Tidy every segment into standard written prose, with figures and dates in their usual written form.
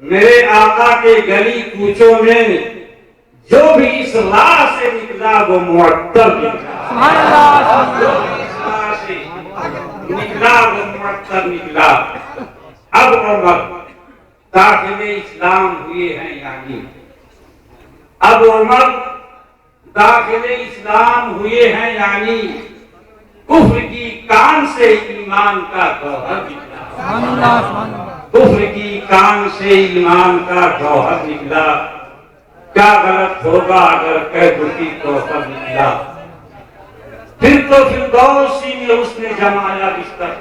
میرے آقا کے گلی کوچوں میں جو بھی اس راہ سے نکلا وہ معطر نکلا، جو بھی اس راہ سے نکلا وہ معطر نکلا۔ اب عمر داخل اسلام ہوئے ہیں یعنی، اب عمر داخل اسلام ہوئے ہیں یعنی کفر کی کان سے ایمان کا گوہر نکلا، کفر کی کان سے ایمان کا گوہر نکلا۔ کیا غلط ہوگا اگر کہہ دوں کہ گوہر نکلا؟ پھر تو فردوسی میں اس نے جمایا بستر،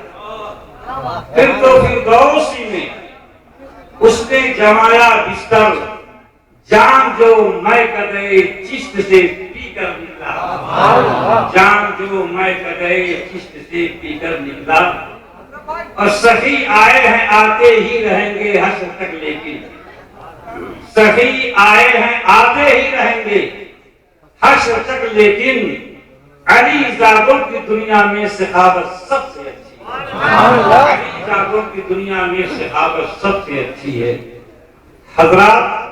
پھر تو فردوسی میں اس نے جمایا بستر، جان جو میں قدرے چشت سے پی کر نکلا، جان جو میں قدرے چشت سے پی کر نکلا۔ اور سخی آئے ہیں آتے ہی رہیں گے حشر تک، لیکن سخی آئے ہیں آتے ہی رہیں گے حشر تک، لیکن علی زادوں کی دنیا میں سخاوت سب سے اچھی ہے، علی زادوں کی دنیا میں سخاوت سب سے اچھی ہے۔ حضرات،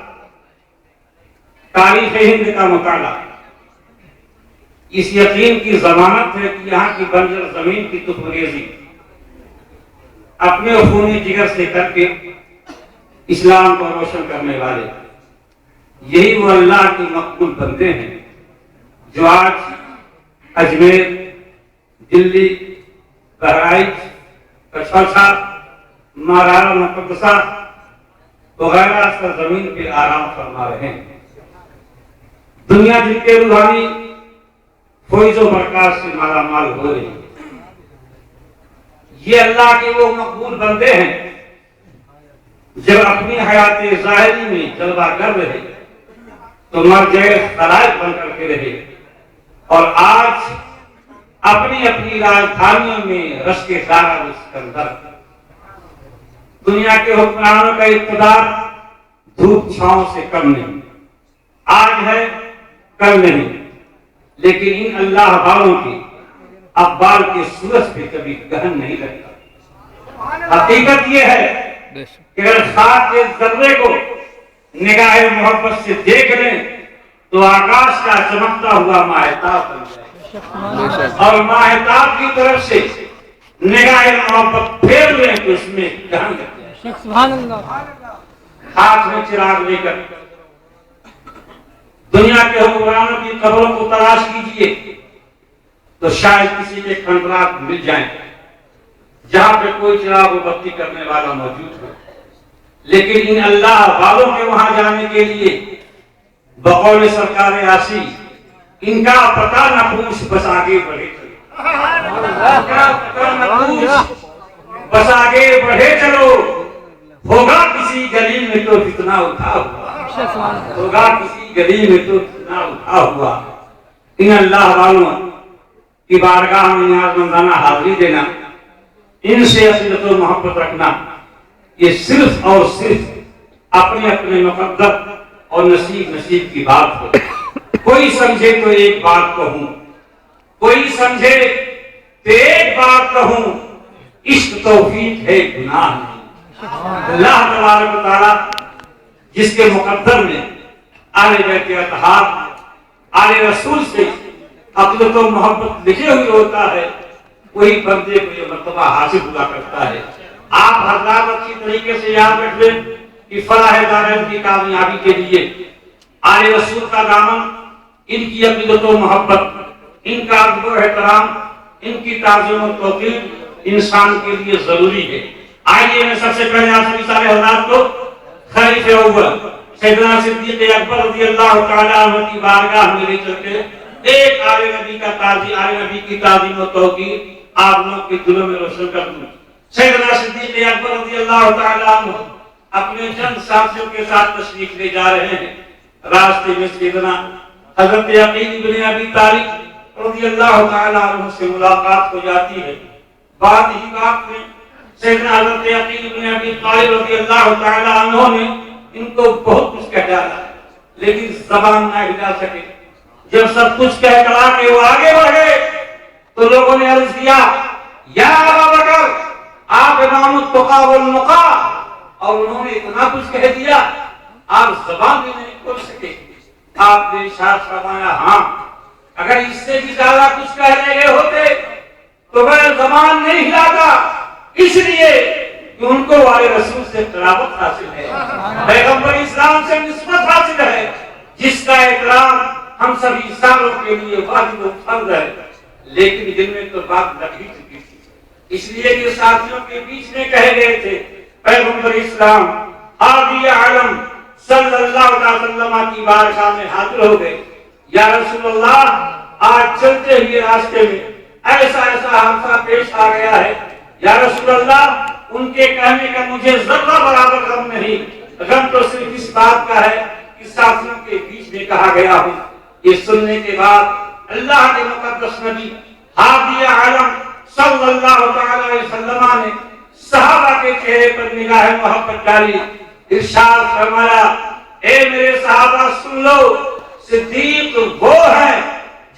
تاریخ ہند کا مطالعہ اس یقین کی ضمانت ہے کہ یہاں کی بنجر زمین کی تخم ریزی اپنے خونی جگر سے کر کے اسلام کو روشن کرنے والے یہی وہ اللہ کے مقبول بندے ہیں جو آج اجمیر، دلی، بہرائچ، کچھوچا، مارارا مقدسہ وغیرہ سرزمین پہ آرام فرما رہے ہیں۔ دنیا جن کے روحانی فیض و برکات سے مالا مال ہو رہی ہے، یہ اللہ کے وہ مقبول بندے ہیں جب اپنی حیات ظاہری میں جلوہ کر رہے تو مرجع خلائق بن کر کے رہے، اور آج اپنی اپنی راجدھانیوں میں رشک دارا اسکندر۔ دنیا کے حکمرانوں کا اقتدار دھوپ چھاؤں سے کم نہیں، آج ہے کل نہیں، لیکن ان اللہ والوں کے اقبال کے سورج پہ کبھی گہن نہیں لگتا۔ حقیقت یہ ہے کہ اگر خاک کے ذرے کو نگاہ محبت سے دیکھ لیں تو آکاش کا چمکتا ہوا ماہتاب بن جائے، اور ماہتاب کی طرف سے نگاہ محبت پھیر لیں تو اس میں گہن لگ جائے۔ سبحان اللہ۔ ہاتھ میں چراغ لے کر دنیا کے حکمرانوں کی قبروں کو تلاش کیجئے تو شاید کسی کے کھنڈرات مل جائیں جہاں پہ کوئی چراغ و بتی کرنے والا موجود ہو، لیکن ان اللہ والوں کے وہاں جانے کے لیے بقول سرکار عاصی ان کا پتہ نہ پوچھ بس آگے بڑھے چلو، ان کا پتہ نہ پوچھ بس آگے بڑھے چلو، ہوگا کسی گلی میں تو فتنہ اٹھا ہوا، ہوگا کسی گلی میں تو فتنہ اٹھا ہوا۔ ان اللہ والوں کی بارگاہ میں نیاز مندانہ حاضری دینا، ان سے عقیدت و محبت رکھنا، یہ صرف اور صرف اپنے اپنے مقدر اور نصیب کی بات ہے۔ کوئی سمجھے تو ایک بات کہوں، کوئی سمجھے تو ایک بات کہوں، عشق توفیق ہے گناہ نہیں۔ اللہ تبارک و تعالیٰ جس کے مقدر میں آل بیت اتحاد، آل رسول سے عقیدت و محبت لکھے ہوئے ہوتا ہے، وہی بندے کو یہ مرتبہ حاصل ہوا کرتا ہے۔ آپ حضرات اچھی طریقے سے یاد رکھ لیں کہ فلاح دارین کی کامیابی کے لیے آل رسول کا دامن، ان کی عقیدت و محبت، ان کا ادب و احترام، ان کی تعظیم و توقیر انسان کے لیے ضروری ہے۔ آئیے میں سب سے پہلے آپ سبھی سارے حضرات کو خلیفہ اول سیدنا صدیق اکبر رضی اللہ تعالیٰ عنہ کی بارگاہ میں لے چل کے ایک آل نبی کا تعظیم، آل نبی کی تعظیم و توقیر آپ لوگ کے دلوں میں روشن کر دوں۔ سیدنا صدیق اکبر رضی اللہ تعالیٰ عنہ اپنے چند ساتھیوں کے ساتھ تشریف لے جا رہے ہیں۔ راستے میں سیدنا حضرت عقیل بن ابی طالب رضی اللہ تعالیٰ عنہ سے ملاقات ہو جاتی ہے۔ بات ہی بات میں سیدنا حضرت عقیل بن ابی طالب رضی اللہ تعالیٰ عنہ نے ان کو بہت کچھ کہہ ڈالا، لیکن زبان نہ ہلا سکے۔ جب سب کچھ کہہ کلا کے وہ آگے بڑھے تو لوگوں نے عرض کیا، یا ابا بکر، آپ امام التقی والنقی، اور انہوں نے اتنا کچھ کہہ دیا آپ زبان بھی نہیں کھول سکے. آپ نے ارشاد فرمایا ہاں اگر اس سے بھی زیادہ کچھ کہہ رہے ہوتے تو میں زبان نہیں ہلاتا، اس لیے کہ ان کو والے رسول سے قرابت حاصل ہے، پیغمبر اسلام سے نسبت حاصل ہے، جس کا احترام ہم سبھی انسانوں کے لیے واجب و فرض ہے. لیکن دل میں تو بات لگ ہی چکی تھی، اس لیے کہ ساتھیوں کے بیچ میں کہے گئے تھے پیغمبر اسلام ہادی عالم صلی اللہ علیہ وسلم کی بارگاہ میں حاضر ہو گئے. یا رسول اللہ آج چلتے ہوئے راستے میں ایسا حادثہ پیش آ گیا ہے، یا رسول اللہ ان کے کہنے کا مجھے ذرہ برابر غم نہیں، غم تو صرف اس بات کا ہے کہ ساتھیوں کے بیچ میں کہا گیا ہوں. یہ سننے کے بعد اللہ کے مقدس نبی ہادی عالم صلی اللہ علیہ وسلم نے صحابہ کے چہرے پر نگاہ محبت ڈالی، ارشاد فرمایا اے میرے صحابہ سن لو، صدیق وہ ہے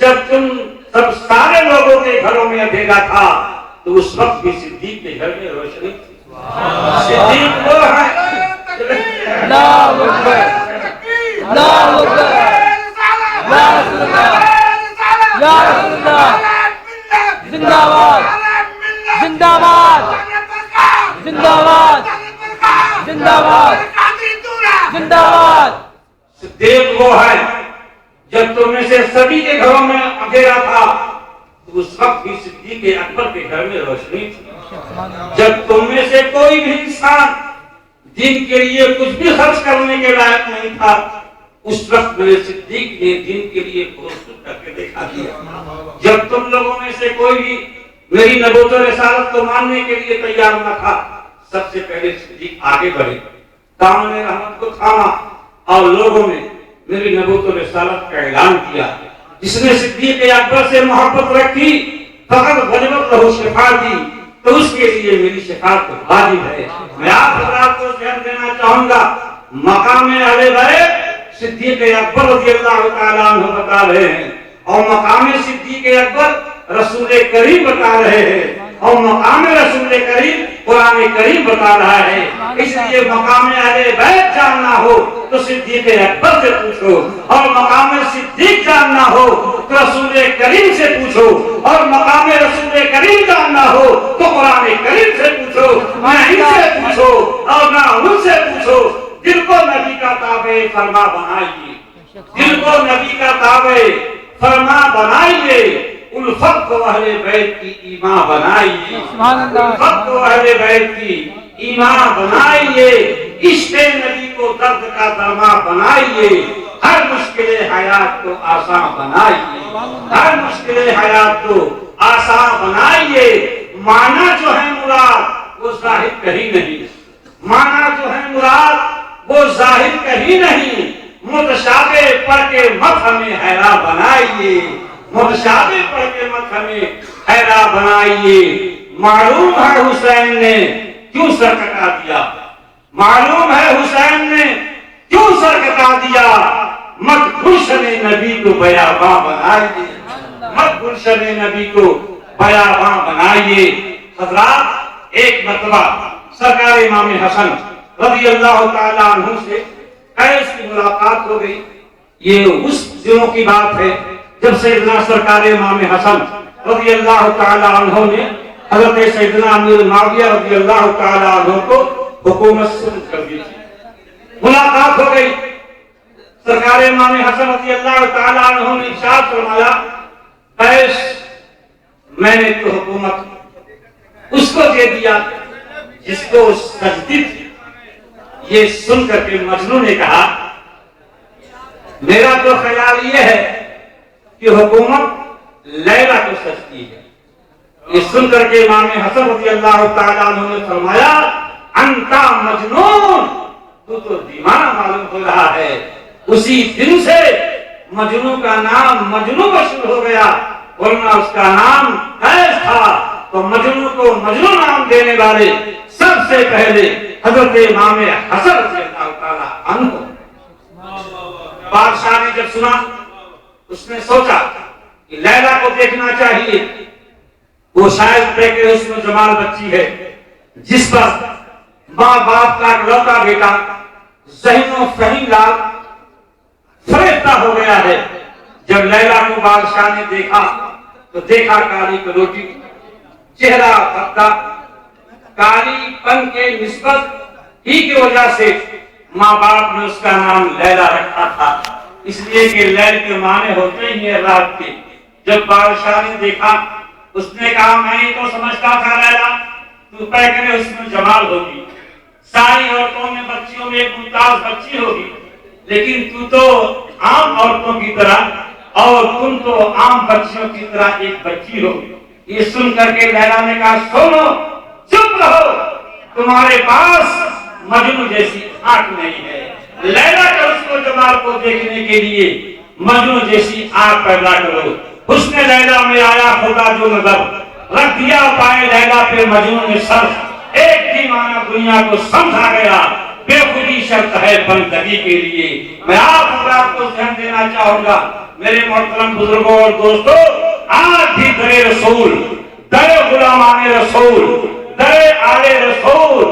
جب تم سب سارے لوگوں کے گھروں میں اندھیرا تھا تو اس وقت بھی صدیق کے گھر میں روشنی تھی. صدیق وہ ہے. اللہ اکبر، اللہ اکبر، یا رسول اللہ، یا رسول اللہ، زندہ باد، زندہ باد، زندہ باد، زندہ باد، زندہ باد. صدیق وہ ہے جب تم میں سے سبھی کے گھروں میں اندھیرا تھا تو اس وقت بھی صدیق اکبر کے گھر میں روشنی تھی. جب تم میں سے کوئی بھی انسان دین کے لیے کچھ بھی خرچ کرنے کے لائق نہیں تھا اس وقت میرے صدیق نے دین کے لیے بہت کر کے دکھا دیا. جب تم لوگوں میں سے کوئی بھی میری نبوت و رسالت کو ماننے کے لیے تیار نہ تھا سب سے پہلے صدیق آگے بڑھے، کام نے رحمت کو تھاما اور لوگوں نے میری نبوت و رسالت کا اعلان کیا. جس نے صدیق اکبر سے محبت رکھی فقط غنیمت لہو شفاعت دی تو اس کے لیے میری شفاعت واجب ہے. میں آپ حضرات کو ذہن دینا چاہوں گا مقام اہل بیت صدیق اکبر رضی اللہ تعالیٰ عنہ بتا رہے ہیں اور مقام صدیق اکبر رسول کریم بتا رہے ہیں اور مقام رسول کریم قرآن کریم بتا رہا ہے. اس لیے مقام اہل بیت جاننا ہو تو صدیق اکبر سے پوچھو اور مقام صدیق جاننا ہو تو رسول کریم سے پوچھو اور مقام رسول کریم جاننا ہو تو قرآن کریم سے پوچھو. نہ ان سے پوچھو اور نہ ان سے پوچھو. دل کو نبی کا تابع فرما بنائیے، دل کو نبی کا تابع فرما بنائیے. الفت کو اہل بیت کی ایمان بنائیے، الفت کو اہل بیت کی ایمان بنائیے. عشق نبی کو درد کا درما بنائیے. ہر مشکل حیات کو آسان بنائیے، ہر مشکل حیات کو آسان بنائیے. معنی جو ہے مراد وہ ظاہر کہیں نہیں، معنی جو ہے مراد وہ ظاہر کہیں نہیں. متشابہ پڑھ کے مت ہمیں حیران بنائیے، متشابہ پڑھ کے مت ہمیں حیران بنائیے. معلوم ہے حسین نے کیوں سر کٹا دیا، معلوم ہے حسین نے کیوں سر کٹا دیا. مت گلشن نبی کو بیاباں بنائیے، مت گلشن نبی کو بیاباں بنائیے. حضرات ایک مرتبہ سرکار امام حسن رضی اللہ تعالیٰ عنہ سے قیس کی ملاقات ہو گئی. یہ اس دنوں کی بات ہے جب سیدنا سرکار امام حسن رضی اللہ تعالیٰ عنہ نے حضرت سیدنا امیر معاویہ رضی اللہ تعالیٰ عنہ کو حکومت سپرد کر دی. ملاقات ہو گئی. سرکار امام حسن رضی اللہ تعالیٰ عنہ نے ارشاد فرمایا قیس میں نے تو حکومت اس کو دے دیا جس کو سجدی تھی. یہ سن کر کے مجنون نے کہا میرا تو خیال یہ ہے کہ حکومت لیلا کو سجدی ہے. یہ سن کر کے امام حسن رضی اللہ تعالیٰ عنہ نے فرمایا انتا مجنون، تو دیوانہ معلوم ہو رہا ہے. اسی دن سے مجنون کا نام مجنون مشہور ہو گیا، ورنہ اس کا نام قیس تھا. تو مجنون کو مجنون نام دینے والے سب سے پہلے حضرت امام حسن رضی اللہ تعالیٰ عنہ. بادشاہ نے جب سنا اس نے سوچا کہ لیلا کو دیکھنا چاہیے، وہ شاید دیکھے اس میں جمال بچی ہے جس پر ماں باپ کا لوٹا بیٹا ذہن و فہیم لال فریفتہ ہو گیا ہے۔ جب لیلا کو بادشاہ نے دیکھا تو دیکھا کالی کلوٹی، چہرہ پھٹا، کالی پن کے نسبت ہی کی وجہ سے ماں باپ نے اس کا نام لیلا رکھا تھا، اس لیے کہ لیل کے معنی ہوتے ہی ہیں رات کے۔ جب بادشاہ نے دیکھا اس نے کہا میں تو سمجھتا تھا لیلا تو پیکرے اس میں جمال ہوگی، ساری عورتوں میں بچیوں میں ایک ممتاز بچی ہوگی، لیکن تو تو عام عورتوں کی طرح اور تم تو عام بچیوں کی طرح ایک بچی ہو۔ یہ سن کر کے لیلا نے کہا سنو چپ رہو، تمہارے پاس مجنو جیسی آنکھ نہیں ہے۔ لیلا کا اس کو جمال کو دیکھنے کے لیے مجنو جیسی آنکھ پیدا کرو۔ حسن لیلا میں آیا خدا جو نظر، رکھ دیا پائے لیلا پہ مجنو نے سر، ایک ہی معنی دنیا کو سمجھا گیا، بے خودی شرط ہے بندگی کے لیے۔ میں آپ حضرات کو ذہن دینا چاہوں گا میرے محترم بزرگوں اور دوستو، آج بھی در رسول، در غلامان رسول، در آل رسول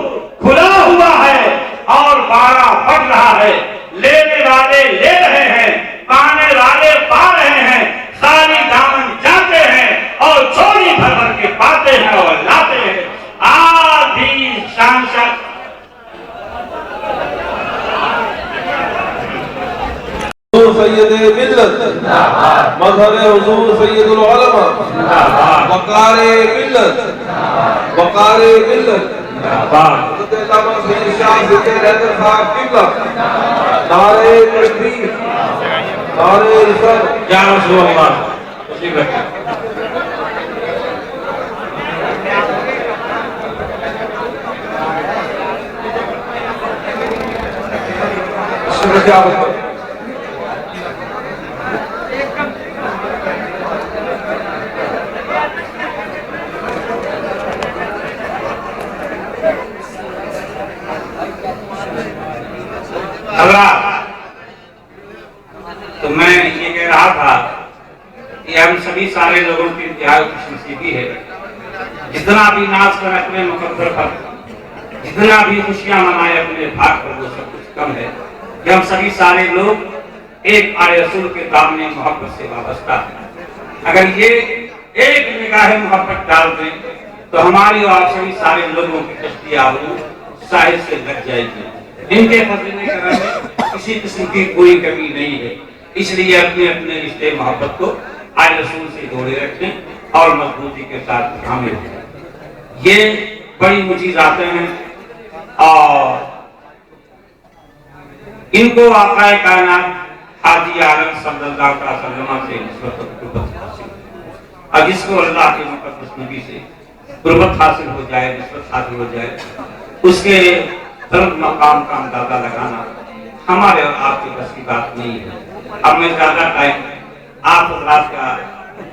کھلا ہوا ہے اور بارہ پھٹ رہا ہے۔ لینے والے لے رہے ہیں، پانے والے پا رہے ہیں، خالی دامن جاتے ہیں اور چوری بھر بھر کے پاتے ہیں اور لاتے ہیں۔ آج بھی شان شک سید ملت، مظہر حضور سید العلماء، وقار ملت، وقار ملت، حضرت علامہ سید شاہ ذکر حیدر صاحب قبلہ، نعرہ تکبیر، نعرہ رسالت۔ یا رسول اللہ تشریف رکھیں۔ شکریہ۔ تو میں یہ کہہ رہا تھا کہ ہم سبھی سارے لوگوں کی انتہائی خوش نصیبی ہے، جتنا بھی ناز کر اپنے مقدر پر، جتنا بھی خوشیاں منائے اپنے بھاگ پر، وہ سب کچھ کم ہے کہ ہم سبھی سارے لوگ ایک آل رسول کے دامن محبت سے وابستہ ہیں۔ اگر یہ ایک نگاہ محبت ڈال دیں تو ہماری اور آپ سبھی سارے لوگوں کی کشتی آبرو ساحل سے لگ جائے گی۔ ان کے خزینے کرم میں کسی قسم کی کوئی کمی نہیں ہے، اس لیے اپنے اپنے رشتے محبت کو آل رسول سے جوڑے رکھیں اور مضبوطی کے ساتھ تھامے رکھیں۔ یہ بڑی مجیزاتیں ہیں اور ان کو آقا کائنات حاجی عالم صلی اللہ علیہ وسلم سے نسبت و قربت حاصل ہے، اور جس کو اللہ کے مقدس نبی سے قربت حاصل ہو جائے، نسبت حاصل ہو جائے، اس کے درد مقام کا اندازہ لگانا ہمارے اور آپ کے بس کی بات نہیں ہے۔ اب میں زیادہ ٹائم آپ حضرات کا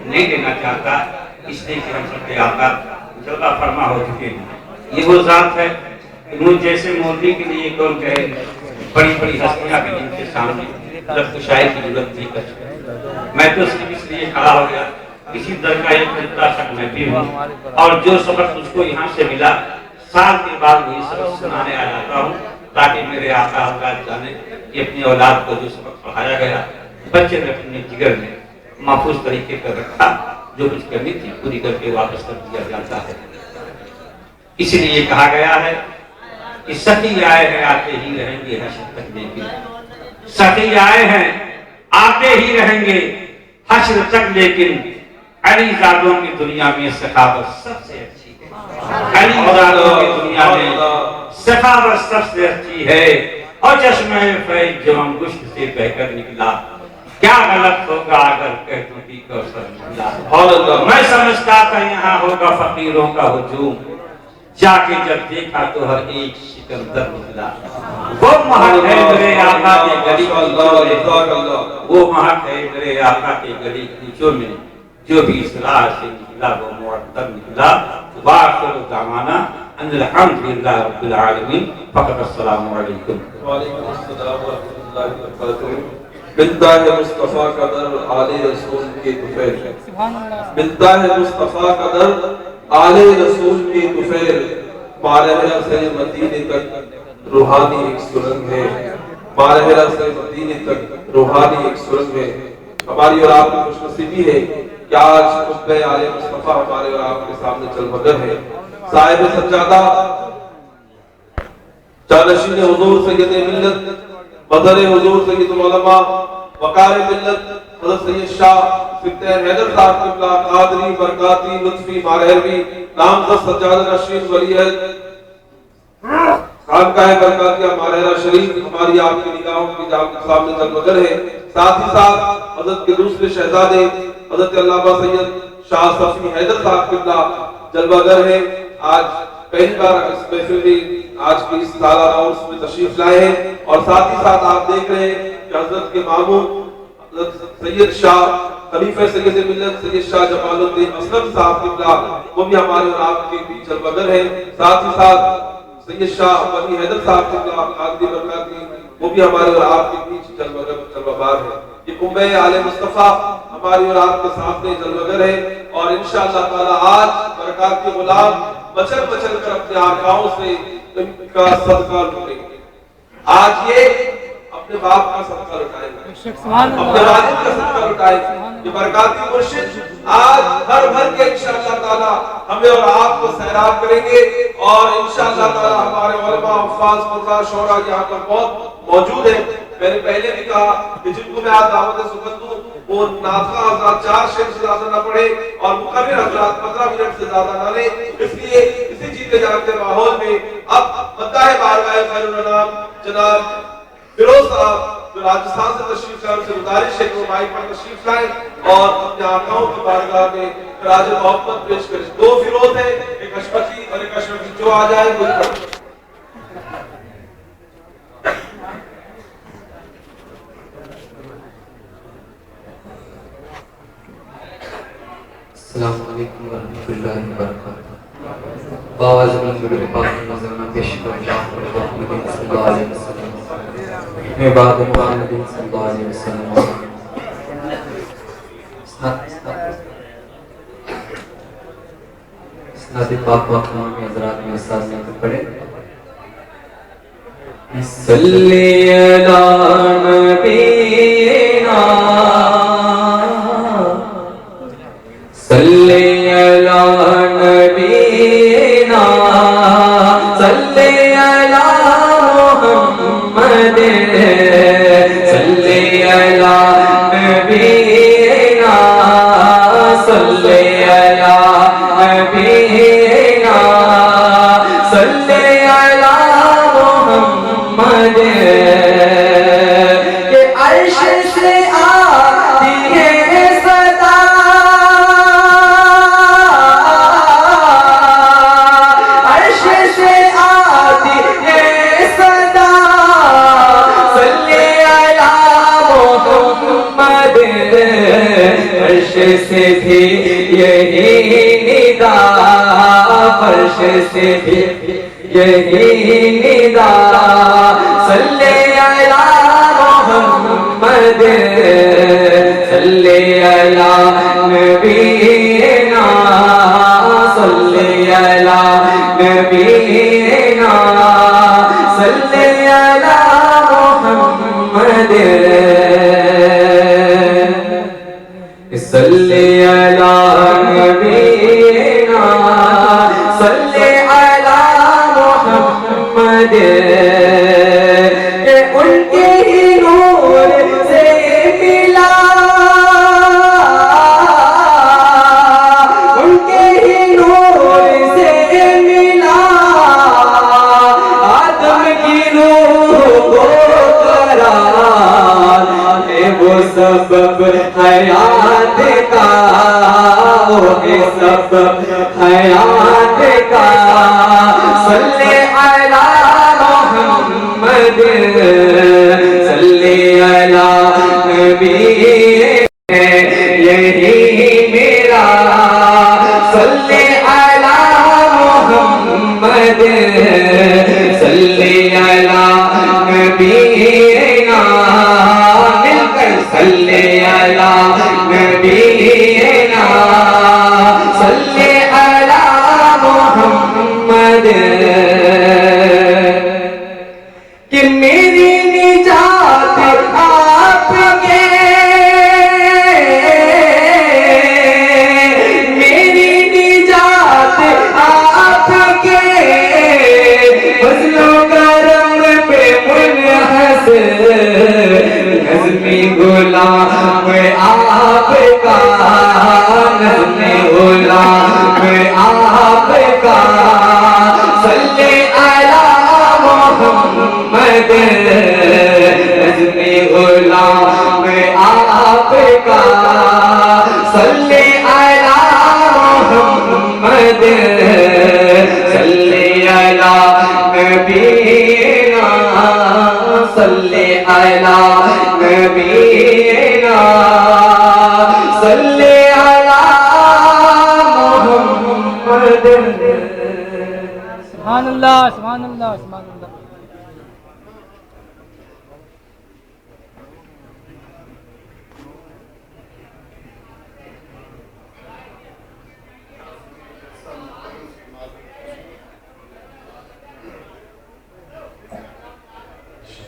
نہیں دینا چاہتا، اس لیے کہ ہم سب کے آقا جلوہ فرما ہو چکے ہیں۔ یہ وہ ذات ہے کہ مجھ جیسے مولوی کے لیے کون کہے، بڑی بڑی ہستیاں بھی ان کے سامنے لفظ شاعر کی ضرورت نہیں کر سکتے۔ میں تو صرف اس لیے کھڑا ہو گیا، اسی طرح کا ایک خطہ شک میں بھی ہوں، اور جو سبق مجھ کو یہاں سے ملا سال کے بعد وہی سبق سنانے آ جاتا ہوں، تاکہ میرے آقا حضرات جانے کہ اپنی اولاد کو جو سبق پڑھایا گیا بچے نے اپنے جگر میں محفوظ طریقے پر رکھا، جو کچھ کرنی تھی پوری کر کے واپس کر دیا جاتا ہے۔ اس لیے کہا گیا ہے کہ سخی آئے ہیں آتے ہی رہیں گے حشر تک، لیکن سخی آئے ہیں آتے ہی رہیں گے حشر تک، لیکن علی زادوں کی دنیا میں سخاوت سب سے اچھی ہے۔ علی زادوں کی دنیا میں سخاوت سب سے اچھی ہے، اور چشمہ فیض جو ہم گشت سے بہ کر نکلا، کیا غلط ہوگا اگر کہہ دوں کہ کوثر نکلا۔ میں سمجھتا تھا یہاں ہوگا فقیروں کا ہجوم، جا کے جب دیکھا تو ہر ایک سکندر نکلا۔ وہ مہک ہے میرے آقا کے گلی کوچوں میں، وہ مہک ہے میرے آقا کے گلی کوچوں میں، جو بھی اصلاح سے نکلا وہ معطر نکلا۔ وآخر دعوانا ان الحمدللہ رب العالمین، فقط السلام علیکم۔ وعلیکم السلام ورحمۃ اللہ وبرکاتہ۔ ملتا ہے مصطفیٰ کا در آل رسول کے طفیل، ملتا ہے مصطفیٰ کا در آل رسول کے طفیل، مارحلہ سے مدینے تک روحانی ایک سرنگ ہے، مارحلہ سے مدینے تک روحانی ایک سرنگ ہے۔ ہماری اور آپ کی خوش نصیبی ہے کہ آج قطبِ آل مصطفیٰ ہمارے اور آپ کے سامنے جلوگر ہے۔ صاحب سجادہ جانشین حضور سید ملت، مدر حضور سید العلماء، وقار ملت حضرت سید شاہ سبتین حیدر صاحب قبلہ قادری برکاتی لطفی مارحلوی نامزد سجادہ نشین ولی خانقاہ برکاتیہ مارحلہ شریف ہماری آپ کی نگاہوں کی جہاں کے سامنے جلوگر ہے۔ ساتھ ہی ساتھ حضرت کے دوسرے شہزادے حضرت علامہ سید شاہ صفی حیدر صاحب قبلہ جلوگر ہے۔ آج پہلی بار اس محفل میں آج کی اس سالانہ عرس میں تشریف لائے ہیں، اور ساتھ ہی ساتھ آپ دیکھ رہے ہیں کہ حضرت کے ماموں حضرت سید شاہ خلیفہ سید ملت سید شاہ جمال الدین اسلم صاحب قبلہ وہ بھی ہمارے اور آپ کے بیچ جلوگر ہیں۔ ساتھ ہی ساتھ سید شاہ ولی حیدر صاحب قبلہ قادری برکاتی وہ بھی ہمارے اور آپ کے بیچ جلوگر ہے۔ یہ قطبِ آل مصطفیٰ ہماری اور آپ کے سامنے جلوگر ہے، اور انشاءاللہ تعالی آج برکات کے غلام مچل مچل کر اپنے آقاؤں سے ان کا صدقہ لوٹیں گے۔ آج یہ اپنے باپ کا صدقہ لٹائیں گے، اپنے والد کا صدقہ لٹائیں گے۔ یہ برکاتی مرشد آج ہر بھر کے انشاءاللہ تعالی ہمیں اور آپ کو سیراب کریں گے، اور انشاءاللہ تعالی ہمارے علماء حفاظ قرآ شعراء یہاں پر بہت موجود ہیں۔ میں نے پہلے بھی کہا کہ جن کو میں آج دعوت سکت دوں وہ ناطقہ حضرات 4 شعر سے زیادہ نہ پڑھے اور مقرر حضرات 15 منٹ سے زیادہ نہ لیں، اس لیے اسی جیتے جاگتے ماحول میں اب مداح بارگاہ خیر الانام جناب فیروز صاحب جو راجستھان سے تشریف لائے، ان سے گزارش ہے کہ وہ مائک پر تشریف لائیں اور اپنے آقاؤں کی بارگاہ میں خراج محبت پیش کریں۔ 2 فیروز ہیں، ایک اشرفی اور ایک اشرفی، جو آ جائیں وہ السلام علیکم ورحمۃ اللہ وبرکاتہ۔ باواز بلند پاک نظرانہ پیش کر محمد صلی اللہ علیہ وسلم میں بعد محمد صلی اللہ علیہ وسلم اسناد پاک و تمام حضرات میں استاذ نے پڑھے۔ صلی علی نبینا صلی علی نبینا صلی علی محمد صلی علی نبینا صلی علی نبینا صلی علی محمد کہ عرش سے آتی ہے صدا سے بھی یہی ندا، فرش سے بھی یہی ندا، صلی علی محمد صلی علی نبینا صلی علی نبینا صلی علی محمد صلی علی نبینا صلی علی محمد ان کے ہی نور سے ملا، ان کے ہی نور سے ملا، آدم کی روح کو قرار ہے وہ سبب حیات کا، وہ سبب حیات کا، صلی علی محمد صلی علی نبی یہی میرا، صلی علی محمد صلی علی نبینا مل کر صلی علی نبینا صلی علی محمد نظمی غلام آپ کا نظمی غلام آپ کا صلی علی محمد نظمی غلام آپ کا صلی علی محمد صلی علی نبینا صلی علی نبینا صلی علی محمد سبحان اللہ سبحان اللہ سبحان اللہ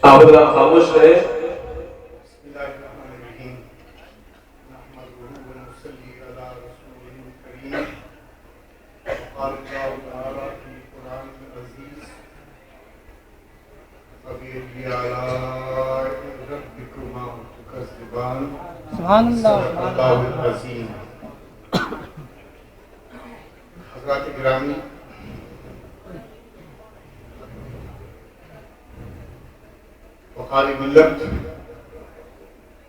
آپ ذرا خاموش رہے. بسم اللہ الرحمن الرحیم نحمده ونصلي على رسوله الكريم قال الله تعالى في القرآن العزيز فبأي آلاء ربكما تكذبان سبحان اللہ صدق اللہ العظیم. حضرات گرامی، وقار ملت،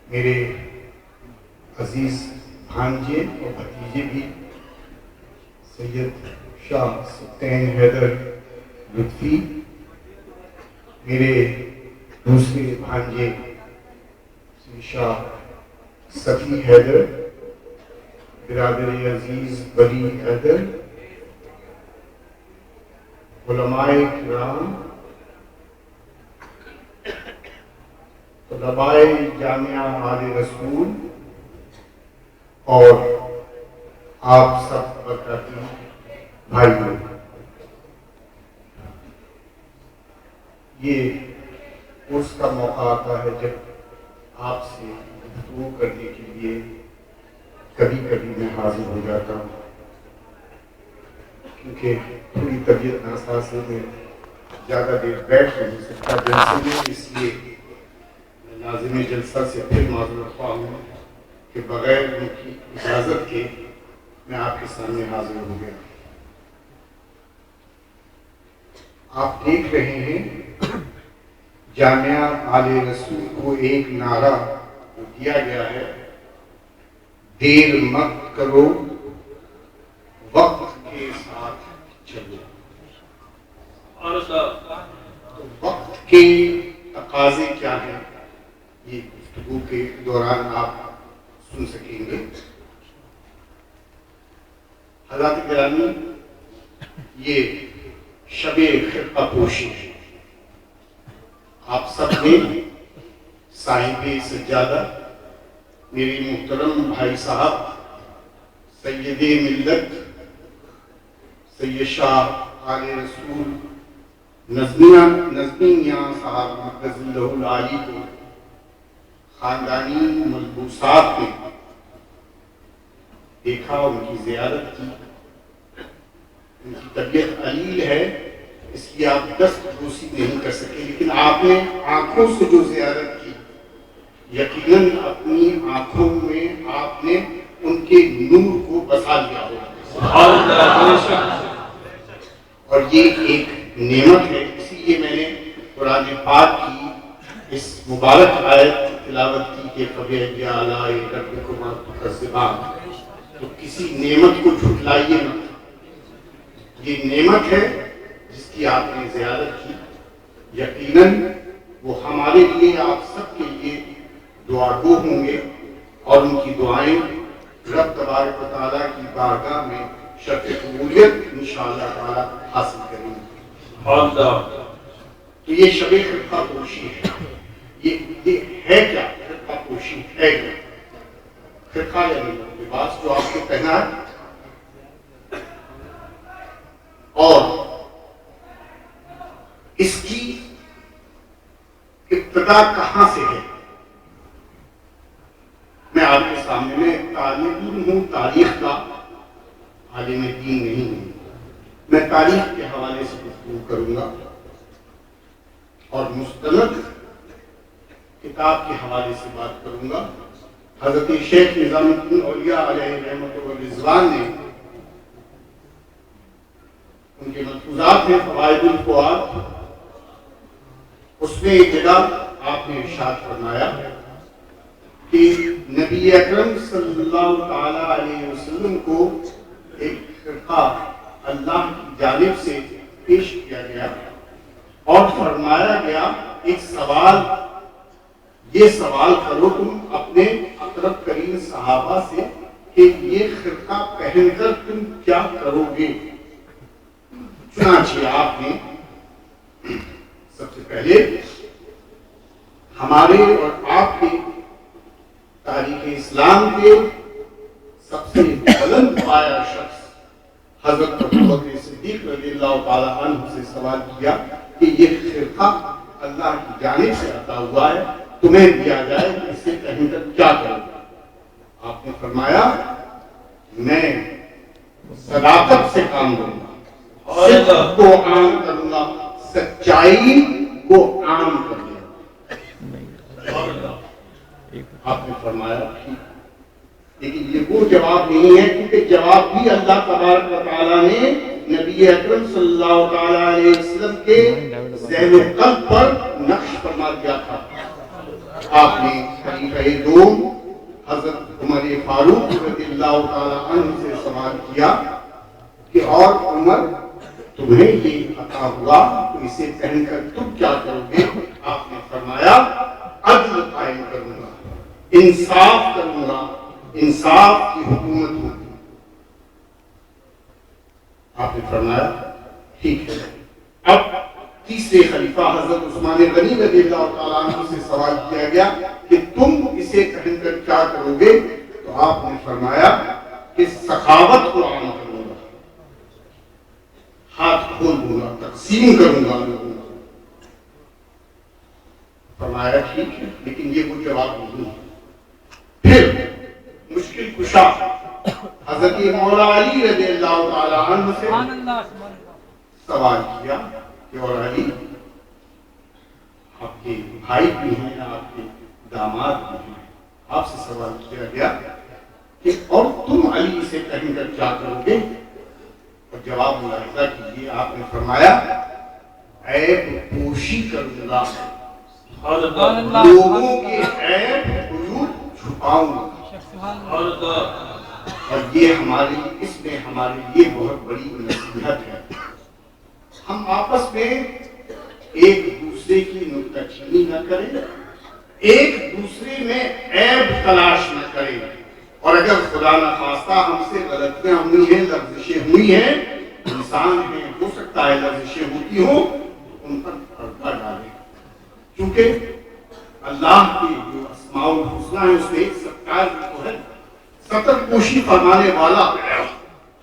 میرے عزیز بھانجے اور بھتیجے بھی سید شاہ سلطان حیدر لطفی، میرے دوسرے بھانجے سید شاہ صفی حیدر، برادر عزیز ولی حیدر، علماء کرام، طلباء جامعہ آل رسول اور آپ سب برکاتی بھائیوں، یہ اس کا موقع آتا ہے جب آپ سے گفتگو کرنے کے لیے کبھی کبھی میں حاضر ہو جاتا ہوں، کیونکہ تھوڑی طبیعت ناساز میں زیادہ دیر بیٹھ نہیں سکتا جلسے میں، اس لیے ناظم جلسہ سے پھر معذرت خواہ ہوں کہ بغیر ان کی اجازت کے میں آپ کے سامنے حاضر ہو گیا. آپ دیکھ رہے ہیں جامعہ آل رسول کو ایک نعرہ دیا گیا ہے، دیر مت کرو وقت کے ساتھ چلو. تو وقت کے تقاضے کیا ہیں یہ گفتگو کے دوران آپ سن سکیں گے. حضرات گرامی، یہ شب خرقہ پوشی ہے. آپ سب نے صاحب سجادہ میری محترم بھائی صاحب سید ملت سید شاہ آل رسول نظمی میاں صاحب مقدس اللہ العالی کو خاندانی ملبوسات میں دیکھا، ان کی زیارت کی. ان کی طبیعت علیل ہے، اس لیے آپ دست بوسی نہیں کر سکے، لیکن آپ نے آنکھوں سے جو زیارت کی، یقیناً اپنی آنکھوں میں آپ نے ان کے نور کو بسا لیا ہوگا. اور یہ ایک نعمت ہے. اسی لیے میں نے قرآن پاک کی اس مبارک آیت تلاوت کی کہ فَبِأَيِّ آلَاءِ رَبِّكُمَا تُكَذِّبَانِ. تو کسی نعمت کو جھٹلائیے مت. یہ نعمت ہے جس کی آپ نے زیارت کی. یقیناً وہ ہمارے لیے، آپ سب کے لیے دعا گو ہوں گے، اور ان کی دعائیں رب تبارک و تعالیٰ کی بارگاہ میں شرط قبولیت انشاءاللہ تعالیٰ حاصل کریں گے. تو یہ شب خرقہ پوشی ہے. یہ ہے کیا؟ خرقہ پوشی ہے کیا؟ خرقہ یعنی لباس جو آپ کو پہنا ہے. اور اس کی ابتدا کہاں سے ہے؟ میں آپ کے سامنے میں طالب علم ہوں، تاریخ کا عالم دین نہیں ہوں. میں تاریخ کے حوالے سے گفتگو کروں گا اور مستند کتاب کے حوالے سے بات کروں گا. حضرت شیخ نظام الدین اولیاء علیہ رحمت و رضوان نے ان کے ملفوظات میں فوائد الفؤاد، اس میں ایک جگہ آپ نے ارشاد فرمایا کہ نبی اکرم صلی اللہ تعالی علیہ وسلم کو ایک فرقہ اللہ کی جانب سے پیش کیا گیا اور فرمایا گیا ایک سوال، یہ سوال کرو تم اپنے اقرب ترین صحابہ سے کہ یہ خرقہ پہن کر تم کیا کرو گے. چنانچہ آپ نے سب سے پہلے ہمارے اور آپ کے تاریخ اسلام کے سب سے بلند پایا شخص حضرت ابوبکر صدیق رضی اللہ تعالی عنہ سے سوال کیا کہ یہ خرقہ اللہ کی جانب سے عطا ہوا ہے، تمہیں دیا جائے، اسے پہن کر کیا کرو. آپ نے فرمایا میں صداقت سے کام کروں گا، صدق کو عام کروں گا، سچائی کو عام کروں گا. آپ نے فرمایا لیکن یہ وہ جواب نہیں ہے، کیونکہ جواب بھی اللہ تبارک و تعالیٰ نے نبی اکرم صلی اللہ تعالیٰ علیہ وسلم کے ذہن و قلب پر نقش فرما دیا تھا. آپ نے خلیفہ دوم حضرت عمر فاروق رضی اللہ تعالیٰ عنہ سے سوال کیا کہ اور عمر تمہیں یہ عطا ہوا تو اسے پہن کر تم کیا کرو گے. آپ نے فرمایا عدل قائم کروں گا، انصاف کروں گا، انصاف کی حکومت ہوگی. آپ نے فرمایا ٹھیک ہے. اب تیسرے خلیفہ حضرت عثمان غنی رضی اللہ تعالیٰ عنہ سے سوال کیا گیا کہ تم اسے پہن کر کیا کرو گے. تو آپ نے فرمایا کہ سخاوت کو عام کروں گا، ہاتھ کھول دوں گا، تقسیم کروں گا لوگوں کو. فرمایا ٹھیک ہے، لیکن یہ وہ جواب نہیں ہے. پھر مشکل کشا حضرت مولا علی رضی اللہ تعالیٰ عنہ سے سوال کیا کہ اور علی آپ کے بھائی بھی ہیں، آپ کے داماد بھی ہیں. آپ سے سوال کیا گیا کہ اور تم علی سے پہن کر کیا کرو گے. اور جواب ملاحظہ کیجیے، آپ نے فرمایا عیب پوشی کروں گا، لوگوں کے عیب عیوب چھپاؤں گا. اور یہ اس میں ہمارے لیے بہت بڑی نصیحت ہے. ہم آپس میں ایک دوسرے کی نکتہ چینی نہ کریں، ایک دوسرے میں عیب تلاش نہ کریں. اور اگر خدا نخواستہ ہم سے غلطیاں ہوئی ہیں، لغزشیں ہوئی ہیں، انسان ہیں، ہو سکتا ہے لغزشیں ہوتی ہوں، ان پر پردہ ڈالیں. کیونکہ اللہ کی جو اسماء الحسنی ہے اس میں ایک ستار تو ہے، ستر پوشی فرمانے والا.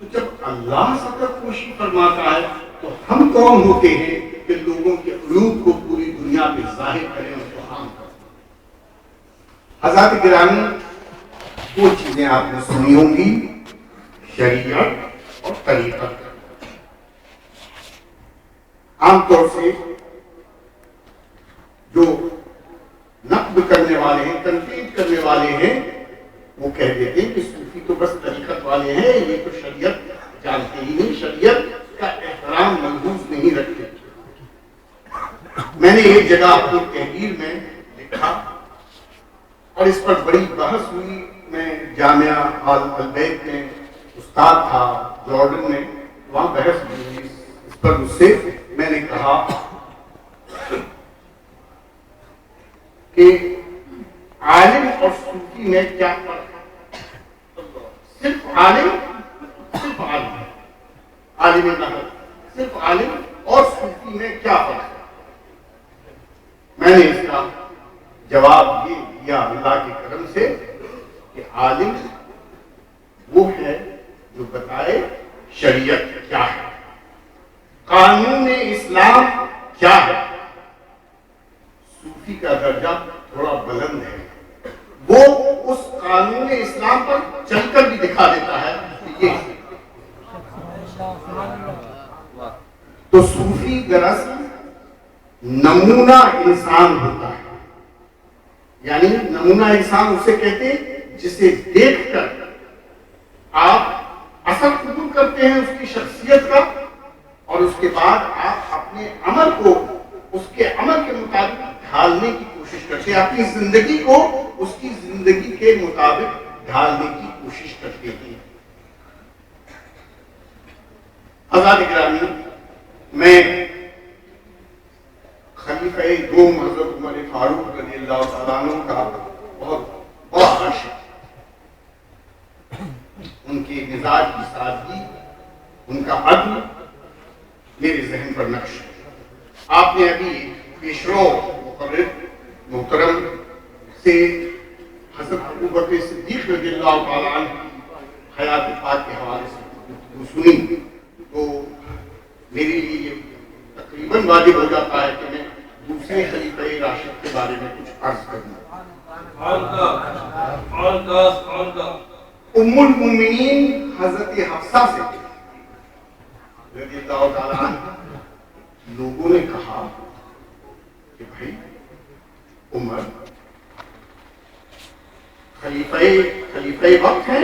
تو جب اللہ ستر پوشی فرماتا ہے تو ہم کون ہوتے ہیں کہ لوگوں کے عیوب کو پوری دنیا میں ظاہر کریں اور کو عام کریں. حضرات گرامی، وہ چیزیں آپ نے سنی ہوں گی، شریعت اور طریقت. عام طور سے جو نقد کرنے والے ہیں، تنقید کرنے والے ہیں، وہ کہہ دیتے ہیں کہ صوفی تو بس طریقت والے ہیں، یہ تو شریعت جانتے ہی نہیں، شریعت کا احترام ملحوظ نہیں رکھتے. میں نے ایک جگہ اپنی تحریر میں لکھا اور اس پر بڑی بحث ہوئی. میں جامعہ البیت میں استاد تھا جارڈن میں، وہاں بحث ہوئی اس پر. مجھ سے میں نے کہا کہ عالم اور صوفی میں کیا فرق ہے. صرف عالم صرف عالم اور صوفی میں کیا فرق ہے. میں نے اس کا جواب یہ دیا اللہ کے کرم سے کہ عالم وہ ہے جو بتائے شریعت کیا ہے، قانون اسلام کیا ہے. صوفی کا درجہ تھوڑا بلند ہے، وہ اس قانون اسلام پر چل کر بھی دکھا دیتا ہے. تو صوفی دراصل نمونہ انسان ہوتا ہے. یعنی نمونہ انسان اسے کہتے ہیں جسے دیکھ کر آپ اثر قبول کرتے ہیں اس کی شخصیت کا، اور اس کے بعد آپ اپنے عمل کو اس کے عمل کے مطابق ڈھالنے کی کوشش کرتے ہیں، اپنی زندگی کو اس کی زندگی کے مطابق ڈھالنے کی کوشش کرتے ہیں۔ حضرات گرامی، میں خلیفہ دوم حضرت عمر فاروق رضی اللہ تعالیٰ عنہ کا بہت بڑا عاشق، ان کے مزاج کی سادگی، ان کا عدل میرے ذہن پر نقش ہے۔ آپ نے ابھی پیشرو مقرر محترم سے حضرت ابو بکر صدیق رضی اللہ تعالیٰ عنہ کی حیات پاک کے حوالے سے گفتگو سنی، تو میرے لیے یہ تقریباً واجب ہو جاتا ہے کہ میں دوسرے خلیفہ راشد کے بارے میں کچھ عرض کروں۔ ام المومنین حضرت حفصہ سے رضی اللہ تعالیٰ عنہ لوگوں نے کہا کہ بھائی عمر خلیفہ وقت ہے،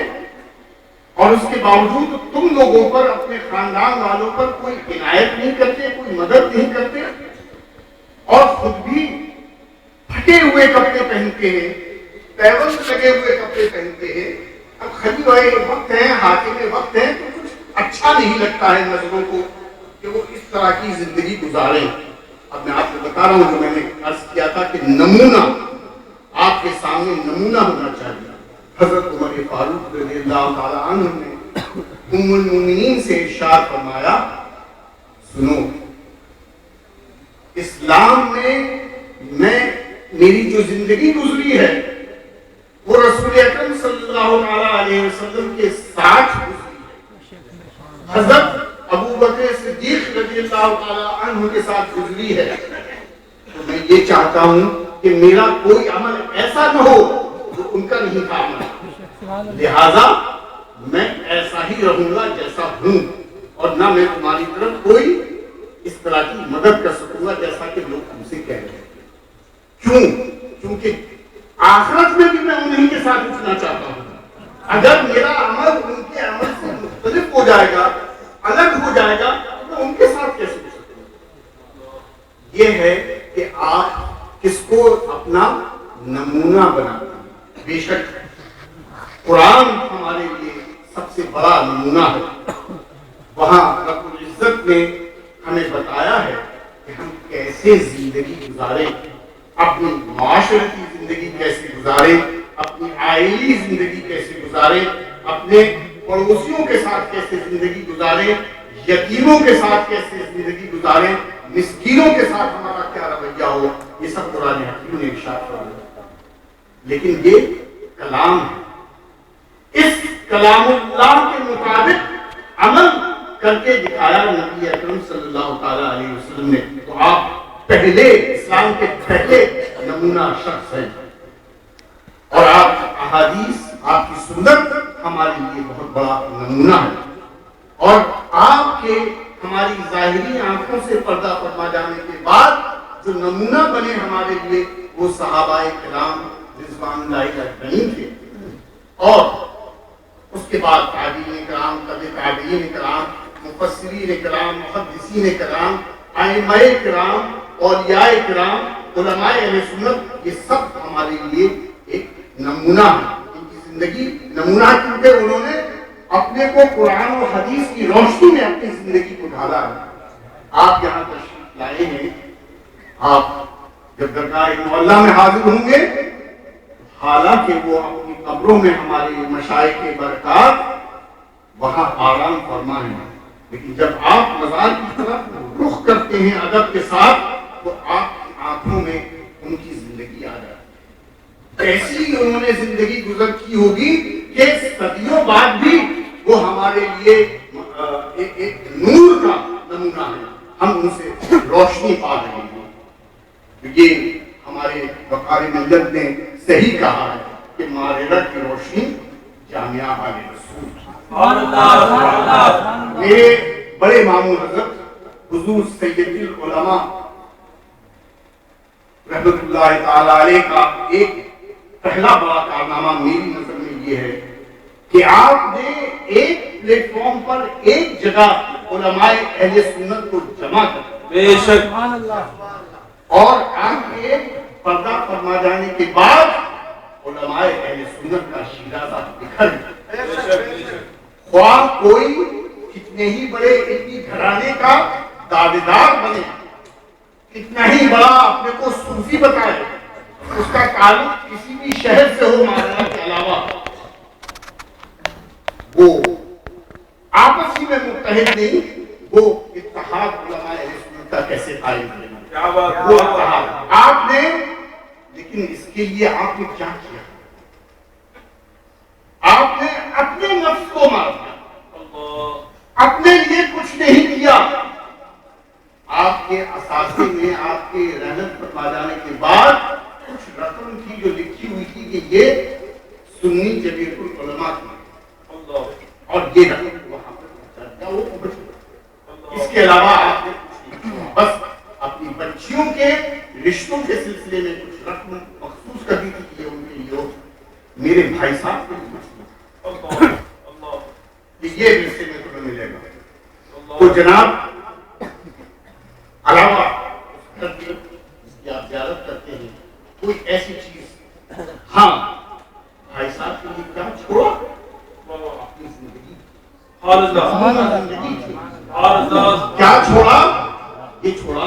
اور اس کے باوجود تم لوگوں پر، اپنے خاندان والوں پر کوئی عنایت نہیں کرتے، کوئی مدد نہیں کرتے، اور خود بھی پھٹے ہوئے کپڑے پہنتے ہیں، پیوند لگے ہوئے کپڑے پہنتے ہیں۔ اب خلیفہ وقت ہے، حاکم وقت ہے، تو کچھ اچھا نہیں لگتا ہے نظروں کو کہ وہ اس طرح کی زندگی گزاریں۔ اب میں آپ کو بتا رہا ہوں جو میں نے عرض کیا تھا کہ نمونہ آپ کے سامنے نمونہ ہونا چاہیے۔ حضرت عمر فاروق رضی اللہ تعالیٰ عنہ نے ام المومنین سے ارشاد فرمایا، سنو، اسلام میں میری جو زندگی گزری ہے وہ رسول اکرم صلی اللہ علیہ وسلم کے ساتھ گزری ہے، حضرت ابو بکر صدیق رضی اللہ تعالیٰ عنہ کے ساتھ گزری ہے۔ تو میں یہ چاہتا ہوں کہ میرا کوئی عمل ایسا نہ ہو جو ان کا نہیں تھا عمل، لہذا میں ایسا ہی رہوں گا جیسا ہوں، اور نہ میں تمہاری طرف کوئی اس طرح کی مدد کر سکوں گا جیسا کہ لوگ تم سے کہہ رہے ہیں۔ کیوں؟ کیونکہ آخرت میں بھی میں انہیں کے ساتھ اٹھنا چاہتا ہوں۔ اگر میرا عمل ان کے عمل سے مختلف ہو جائے گا، الگ ہو جائے گا، تو میں ان کے ساتھ کیسے ہو سکتا ہوں؟ یہ ہے کہ آپ کس کو اپنا نمونہ بناتے ہیں۔ بے شک قرآن ہمارے لیے سب سے بڑا نمونہ ہے، وہاں رب العزت نے ہمیں بتایا ہے کہ ہم کیسے زندگی گزاریں، اپنی معاشرتی زندگی کیسے گزاریں، اپنی عائلی زندگی کیسے گزاریں، اپنے پڑوسیوں کے ساتھ کیسے زندگی گزاریں، یتیموں کے ساتھ کیسے زندگی گزاریں، مسکینوں کے ساتھ ہمارا کیا رویہ ہو، یہ سب قرآن حکیم نے ارشاد فرمایا۔ لیکن یہ کلام ہے، اس کلام اللہ کے مطابق عمل کر کے دکھایا نبی اکرم صلی اللہ تعالیٰ علیہ وسلم نے۔ تو آپ پہلے اسلام کے پہلے نمونہ شخص ہیں، اور آپ کی احادیث، آپ کی سنت ہمارے لیے بہت بڑا نمونہ ہے، اور آپ کے ہماری ظاہری آنکھوں سے پردہ فرما جانے کے بعد جو نمونہ بنے ہمارے لیے وہ صحابہ کرام رضوان اللہ اجمعین تھے، اور اس کے بعد تابعین کرام، تابعین کرام، مفسرین کرام، محدثین کرام، ائمہ کرام، اولیاء کرام، علماء اہل سنت، یہ سب ہمارے لیے ایک نمونہ ہے۔ ان کی زندگی نمونہ ہے کیونکہ انہوں نے اپنے کو قرآن و حدیث کی روشنی میں اپنی زندگی کو ڈھالا ہے۔ آپ یہاں تشریف لائے ہیں، آپ جب درگاہ مولا میں حاضر ہوں گے، حالانکہ وہ اپنی قبروں میں ہمارے مشائخ کے برکات وہاں آرام فرما ہیں، لیکن جب آپ مزار کی طرف رخ کرتے ہیں ادب کے ساتھ تو آپ کی آنکھوں میں ان کی زندگی آ جاتی ہے۔ ایسی انہوں نے زندگی گزر کی ہوگی کہ صدیوں بعد بھی وہ ہمارے لیے ایک نور کا نمونہ ہے، ہم ان سے روشنی پا رہے ہیں۔ یہ ہمارے وقار ملت نے صحیح کہا ہے کہ معرفت کی روشنی جامعہ آل رسول۔ میرے بڑے ماموں حضرت حضور سید العلماء رحمت اللہ تعالی علیہ کا ایک پہلا بڑا کارنامہ میری نظر میں یہ ہے کہ آپ نے ایک پلیٹ فارم پر ایک جگہ علماء اہل سنت کو جمع کر بے شک سبحان اللہ اور آپ کے پردہ فرما جانے کے بعد علماء اہل سنت کا شیرازہ بکھر گیا۔ خواہ کوئی کتنے ہی بڑے علمی گھرانے کا دعویدار بنے، کتنا ہی بڑا اپنے کو صوفی بتائے، اس کا تعلق کسی بھی شہر سے ہو مانا کے علاوہ، وہ آپس ہی میں متحد نہیں، وہ اتحاد علماء اہل سنت کا کیسے قائم کرنا، کیا بات وہ اتحاد آپ نے، لیکن اس کے لیے آپ نے کیا کیا؟ آپ نے اپنے نفس کو مار دیا، اپنے لیے کچھ نہیں کیا۔ آپ کے اثاثے میں آپ کے رحمت فرما جانے کے بعد کچھ رقم تھی جو لکھی ہوئی تھی کہ یہ سنی جمیعت العلماء کی، اور یہ رقم وہاں پر پہنچا دیا، وہ پہنچ گیا۔ اس کے علاوہ آپ نے کچھ نہیں کیا، بس اپنی بچیوں کے رشتوں کے سلسلے میں کچھ رقم مخصوص کر دی تھی کہ یہ ان کے لیے میرے بھائی صاحب کو یہ رشتے میں تمہیں ملے گا۔ تو جناب علاوہ آپ زیارت کرتے ہیں کوئی ایسی چیز، ہاں بھائی صاحب کے لیے کیا چھوڑا؟ اپنی زندگی، کیا چھوڑا؟ یہ چھوڑا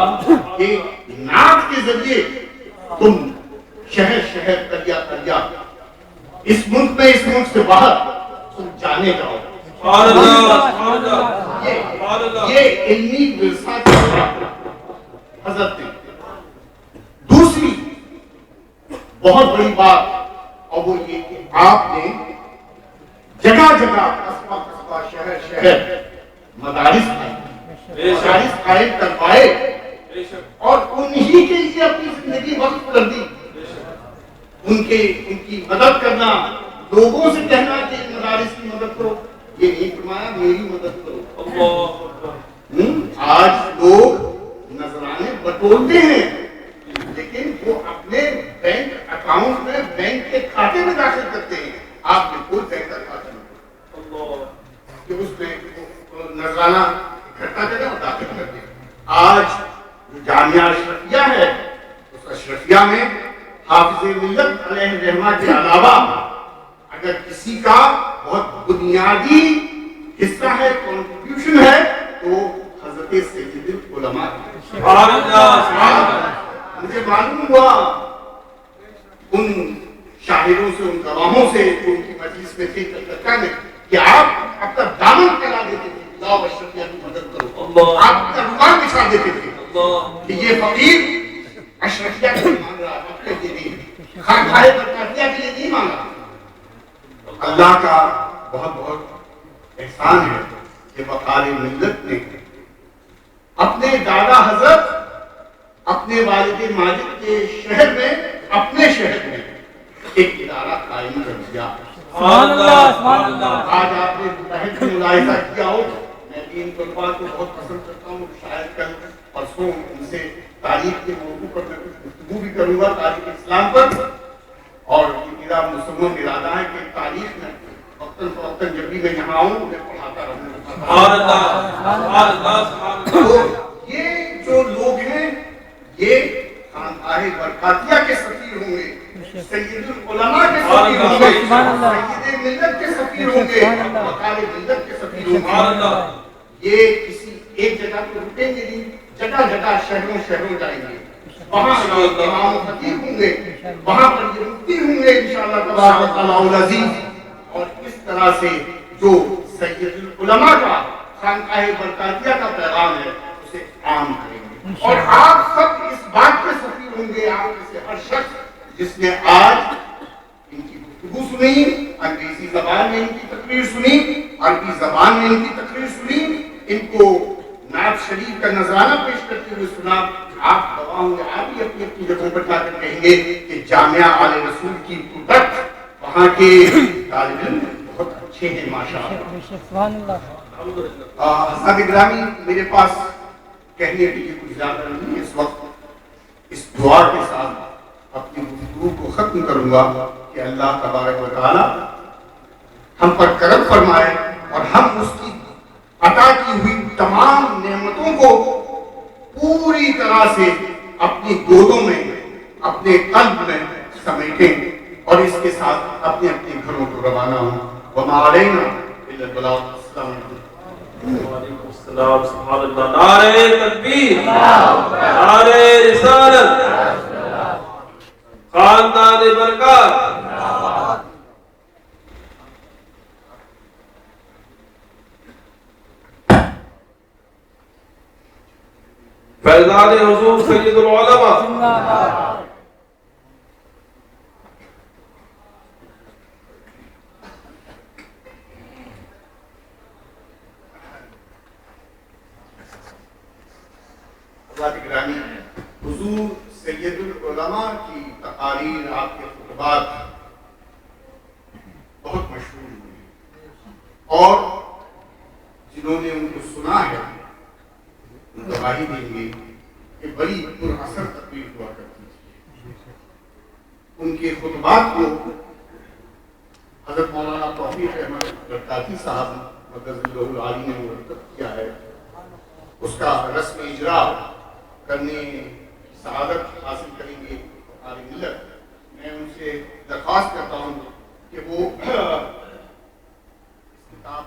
کہ نعت کے ذریعے تم شہر شہر دریا دریا اس ملک میں اس ملک سے باہر تم جانے جاؤ۔ یہ علمی ورثہ چھوڑا حضرت نے۔ دوسری بہت بڑی بات اور وہ یہ کہ آپ نے جگہ جگہ قصبہ قصبہ شہر شہر مدارس قائم کروائے اور انہی کے لیے اپنی زندگی وقف کر دی۔ ان کی مدد کرنا، لوگوں سے کہنا کہ مدارس کی مدد کرو، یہ نہیں فرمایا میری مدد کرو۔ آج لوگ نذرانے بٹورتے ہیں لیکن وہ اپنے بینک اکاؤنٹ میں بینک کے کھاتے میں داخل کرتے ہیں، آپ نے کوئی بینک کا کھاتا نہیں کہ اس میں نذرانہ اکٹھا کریں اور داخل کر دیں۔ آج جو جامعہ اشرفیہ ہے اس اشرفیہ میں حافظ ملت علیہ رحمہ کے علاوہ اگر کسی کا بہت بنیادی حصہ ہے، کنٹریبیوشن ہے، تو حضرت سید العلماء مجھے معلوم ہوا ان شاہدوں سے، ان گواہوں سے جو ان کی مجلس میں تھے کلکتہ میں کہ آپ اپنا دامن پھیلا دیتے تھے، لاؤ اشرفیہ کی مدد کرو، آپ اپنا رومال بچھا دیتے تھے کہ یہ فقیر اشرفیہ کے لیے مانگ رہا ہے، اپنے لیے نہیں، خانقاہ برکاتیہ کے لیے نہیں مانگا۔ اللہ کا بہت بہت احسان ہے کہ وقار ملت نے اپنے دادا حضرت اپنے والد ماجد کے شہر میں، اپنے شہر میں ایک ادارہ قائم کر دیا۔ سبحان اللہ سبحان اللہ۔ آج آپ نے بہت ملاحظہ کیا ہو، میں بھی ان طلباء کو بہت پسند کرتا ہوں، شاید کل پرسوں ان سے تاریخ کے موضوع پر میں کچھ گفتگو بھی کروں گا، تاریخ اسلام پر، اور میرا مصمم ارادہ ہے کہ تاریخ میں وقتاً فوقتاً جب بھی میں یہاں آؤں انہیں پڑھاتا رہوں۔ تو یہ جو لوگ ہیں یہ خانقاہ برکاتیہ کے سفیر ہوں گے، سید العلماء کے سفیر ہوں گے، سید ملت کے سفیر ہوں گے، وقار ملت کے سفیر ہوں گے۔ یہ کسی ایک جگہ پہ رکیں گے نہیں، جگہ جگہ شہروں شہروں جائیں گے، وہاں یہ امام و خطیب ہوں گے، وہاں پر یہ مفتی ہوں گے انشاءاللہ تبارک العزیز، اور اس طرح سے جو سید العلماء کا خانقاہ برکاتیہ کا پیغام ہے اسے عام کریں گے۔ اور آپ سب اس بات کے سفیر ہوں گے، آپ میں سے ہر شخص جس نے آج ان کی گفتگو سنی، انگریزی زبان میں ان کی تقریر سنی، عربی زبان میں ان کی تقریر سنی، ان کو نعت شریف کا نذرانہ پیش کرتے ہوئے سنا، آپ گواہ ہوں گے، آپ بھی اپنی اپنی جگہوں پر جا کر کہیں گے کہ جامعہ آل رسول کی پروڈکٹ وہاں کے طالب علم بہت اچھے ہیں ماشاءاللہ۔ سبحان اللہ۔ حضرت گرامی، میرے پاس کہنے کے لیے کچھ زیادہ نہیں، اس وقت اس دعا کے ساتھ اپنی گفتگو گفتگو کو ختم کروں گا کہ اللہ تبارک و تعالی ہم پر کرم فرمائے اور ہم اس کی عطا کی ہوئی تمام نعمتوں کو پوری طرح سے اپنی گودوں میں، اپنے قلب میں سمیٹیں اور اس کے ساتھ اپنے اپنے گھروں کو روانہ ہوں۔ وما علینا الا البلاغ۔ السلام علیکم۔ وعلیکم السلام۔ سبحان اللہ۔ نعرہ تکبیر، نعرہ رسالت، خاندان برکات۔ فیضان حضور سید العلماء، زندہ باد حضرات گرامی، حضور سید العلماء کی تقاریر، آپ کے خطبات بہت مشہور ہوئے اور جنہوں نے ان کو سنا ہے گواہی دیں گے کہ بڑی پر اثر تقریر ہوا کرتی تھی۔ ان کے خطبات کو حضرت مولانا توفیق احمد رتاتی صاحب مقدس اللہ العالی نے مرتب کیا ہے، اس کا رسم اجرا کرنے کی سعادت حاصل کریں گے ہماری ملت۔ میں ان سے درخواست کرتا ہوں کہ وہ اس کتاب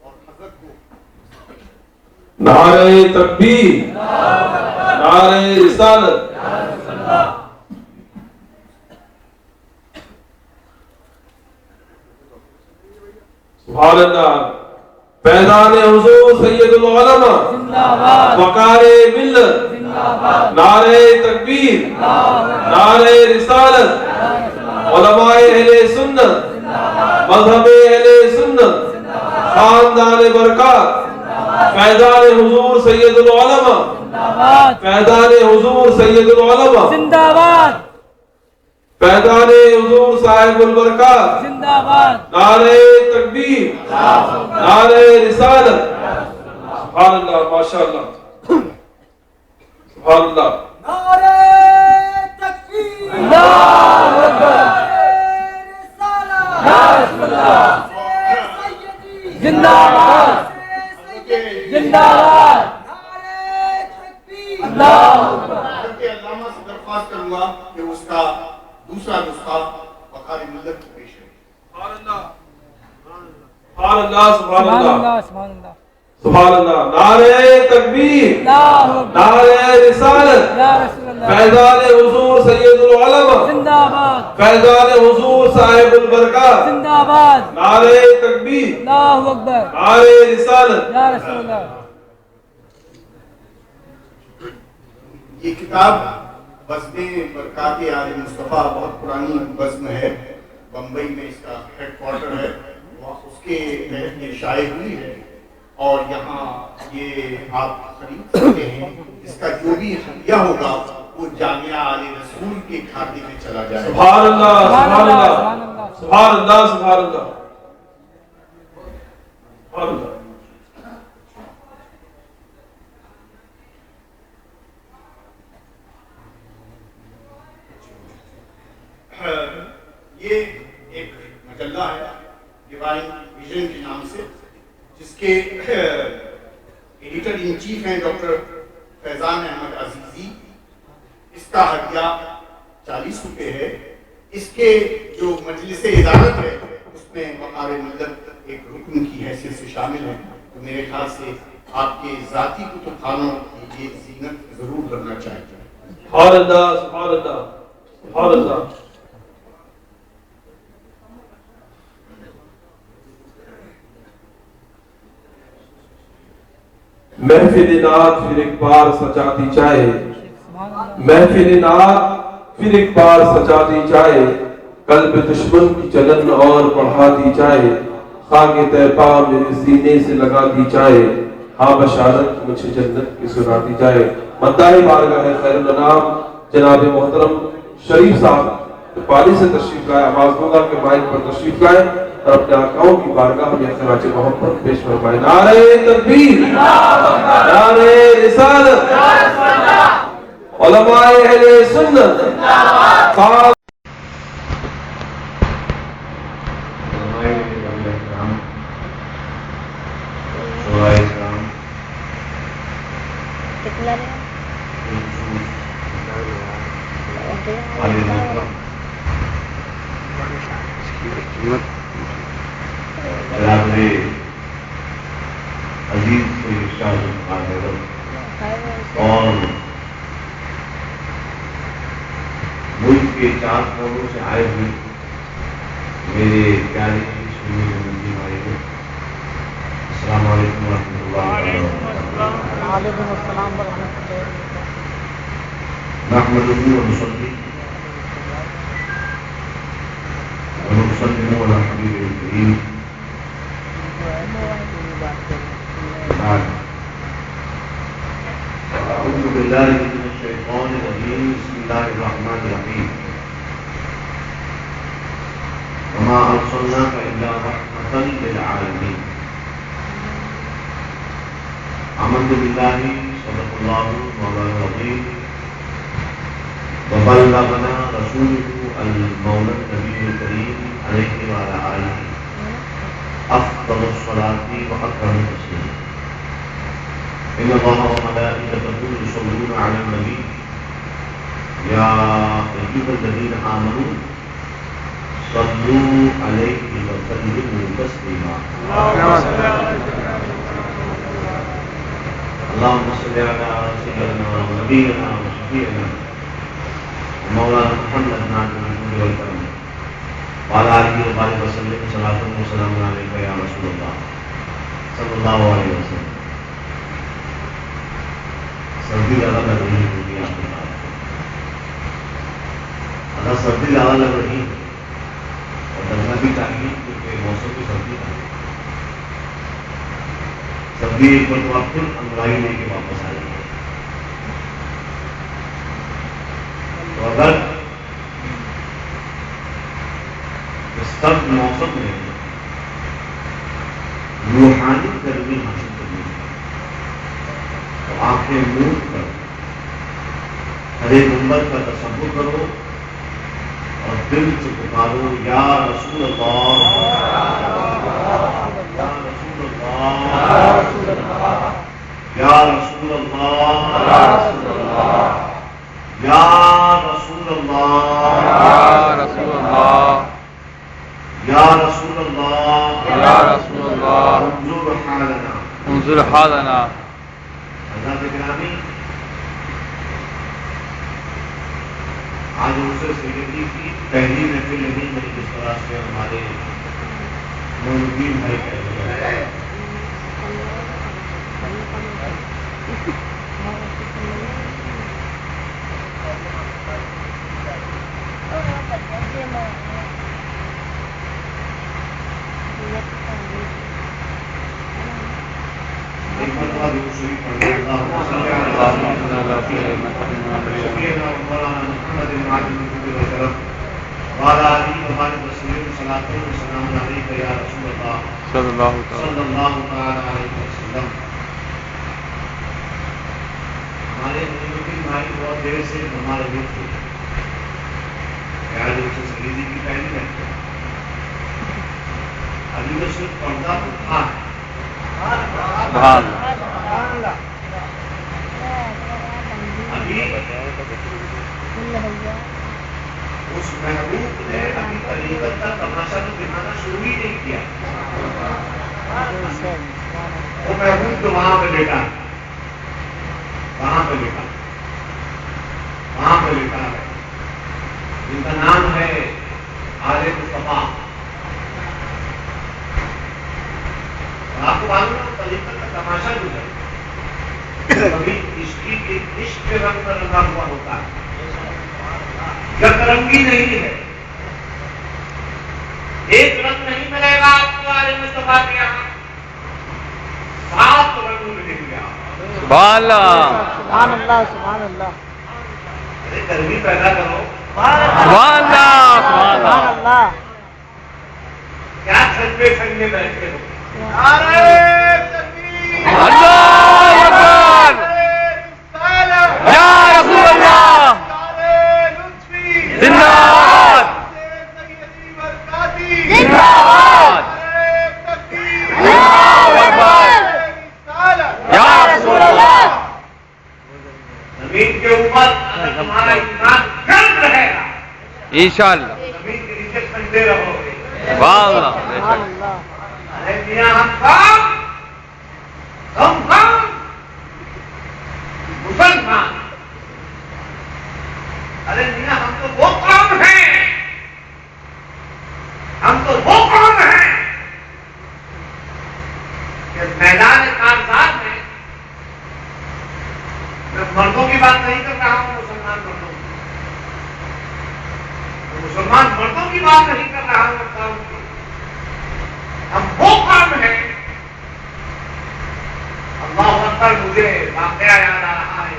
اور حضرت کو نعرہ تکبیر، نعرہ رسالت۔ سبحان اللہ۔ فیضان حضور سید العلماء، زندہ باد وقار ملت، زندہ باد نعرہ تکبیر، نعرہ رسالت، علماء اہل سنت، مذہب اہل سنت، خاندان برکات، فیضان حضور سید العلماء، زندہ باد فیضان حضور سید العلماء، زندہ باد فیضان حضور صاحب البرکات، زندہ باد نعرہ تکبیر، نعرہ رسالت۔ سبحان اللہ، ماشاء اللہ، سبحان اللہ۔ اللہ اکبر زندہ باد زندہ باد اللہ اکبر۔ حضرت علامہ سے درخواست کروں گا کہ اس کا دوسرا نسخہ وقار ملت کو پیش کریں۔ سبحان اللہ، سبحان اللہ، سبحان سبحان اللہ، اللہ سبحان اللہ سبحان اللہ۔ نعرہ تکبیر، اللہ اکبر نعرہ رسالت، یا رسول اللہ فیضان حضور سید العلماء، زندہ باد فیضان حضور صاحب البرکات، زندہ باد نعرہ تکبیر، اللہ اکبر نعرہ رسالت۔ یا رسول اللہ۔ یہ کتاب بزم برکات آل مصطفیٰ بہت پرانی بزم ہے، بمبئی میں اس کا ہیڈ کوارٹر ہے، وہاں اس کے تحت یہ شائع ہوئی ہے اور یہاں یہ آپ خرید سکتے ہیں۔ اس کا جو بھی ہدیہ ہوگا وہ جامعہ آل رسول کے کھاتے میں چلا جائے گا۔ سبحان اللہ، سبحان سبحان اللہ اللہ، سبحان اللہ سبحان اللہ، سبحان اللہ، سبحان اللہ۔ یہ ایک مجلہ ہے ڈیوائن ویژن کے نام سے، جس کے ایڈیٹر ان چیف ہیں ڈاکٹر فیضان احمد عزیزی۔ اس کا ہدیہ 40 روپے ہے۔ اس کے جو مجلس ادارت ہے اس میں وقار ملت ایک رکن کی حیثیت سے شامل ہے، تو میرے خیال سے آپ کے ذاتی کتب خانوں کی یہ زینت ضرور کرنا چاہیے۔ سبحان اللہ، سبحان اللہ، سبحان اللہ۔ محفل نعت پھر ایک بار سجاتی چاہے، محفل نعت پھر ایک بار سجاتی چاہے، قلب دشمن کی جلن اور بڑھاتی چاہے، خاک طیبہ میرے سینے سے لگاتی چاہے، ہاں بشارت مجھے جنت کی سناتی چاہے۔ مداح بارگاہ خیر الانام جناب محترم شریف صاحب پالی سے تشریف لائے، آواز دوں گا کہ مائک پر تشریف لائے اور اپنے آقاؤں کی بارگاہ میں خراج محبت پیش فرمائے۔ نعرہ تکبیر، نعرہ رسالت، علماء اہل سنت، عزیز سے ارشاد حضرت اور ملک کے 4 کوڑوں سے آئے ہوئے میرے پیارے سنی بندی بھائی کو السلام علیکم ورحمۃ اللہ وعلیکم السلام ورحمۃ اللہ نحمده ونصلي ونسلم على حبيبه الكريم أعوذ بالله من الشيطان الرجيم بسم الله الرحمن الرحيم وما أرسلناك إلا رحمة للعالمين آمنت بالله صدق الله مولانا العظيم وبلغنا رسوله المولى النبي الكريم عليه وعلى آله أفضل الصلاة وأكرم التسليم إن الله وملائكته يصلون على النبي يا أيها الذين آمنوا صلوا عليه وسلموا تسليما اللهم صل على سيدنا ونبينا وشفيعنا مولانا محمد نعم الحمد والكرم وعلى آله وصحبه وسلم صلاة وسلام عليك يا رسول الله صلى الله عليه وسلم. سردی زیادہ لگ رہی ہوگی آپ کے پاس، اگر سردی زیادہ لگ رہی اور لگنا بھی چاہیے کیونکہ موسم کی سردی ہے. سردی ایک بار تو آپ پھر انگڑائی لے کے واپس آئیں گے. تو اگر اس سرد موسم میں روحانی گرمی حاصل کرنی ہے تو آنکھیں موند کر ہرے نمبر کا تصور کرو اور دل سے پکارو یا رسول اللہ یا رسول اللہ یا رسول اللہ یا رسول اللہ یا رسول اللہ انظر حالنا. حضرات گرامی، آج عرصہ سیدی کی پہلی محفل نہیں ہے جس طرح سے ہمارے نور الدین بھائی کہہ رہے ہیں. ایک مرتبہ درود شریف پڑھیں. اللہم صل علی سیدنا مولانا محمد المعظم الجود والکرم وعلی آلہ وصحبہ وسلم صلاۃ و سلام علیک یا رسول اللہ صلی اللہ تعالی علیہ وسلم. ہمارے مسلم بھائی بہت دیر سے ہمارے بیچ تھے. آج اس سلیدی کی پہلی محفل ابھی تو صرف پردہ تھا. ابھی اس محبوب نے ابھی طریقت کا تماشا تو دکھانا شروع ہی نہیں کیا. وہ محبوب تو وہاں پہ لیٹا ہے، وہاں پہ لیٹا ہے، جن کا نام ہے آل مصطفیٰ. آپ کو معلوم ہے طریقت کا تماشا جو ہے کبھی عشق کے رنگ پر رنگا ہوا ہوتا ہے، یک رنگی نہیں ہے. ایک رنگ نہیں ملے گا آپ کو آل مصطفیٰ کے یہاں، 7 رنگ ملیں گے. سبحان اللہ سبحان اللہ سبحان اللہ. گرمی پیدا کرو. سبحان اللہ سبحان اللہ. کیا سجدے سجدے بیٹھے ہو. اللہ اکبر یا رسول اللہ زندہ انشاءاللہ زمین کے نیچے ٹھنڈے رہو گے. سبحان اللہ بے سبحان شک اللہ. ارے میاں ہم کون مسلمان. ارے میاں ہم تو وہ قوم ہیں, ہم تو وہ قوم ہیں کہ میدان کارزار میں میں مردوں کی بات نہیں کر رہا ہوں, مسلمان مردوں کی, مسلمان مردوں کی بات نہیں کر رہا ہوں قوم کی. ہم وہ قوم ہیں. اللہ اکبر. مجھے واقعہ یاد آ رہا ہے,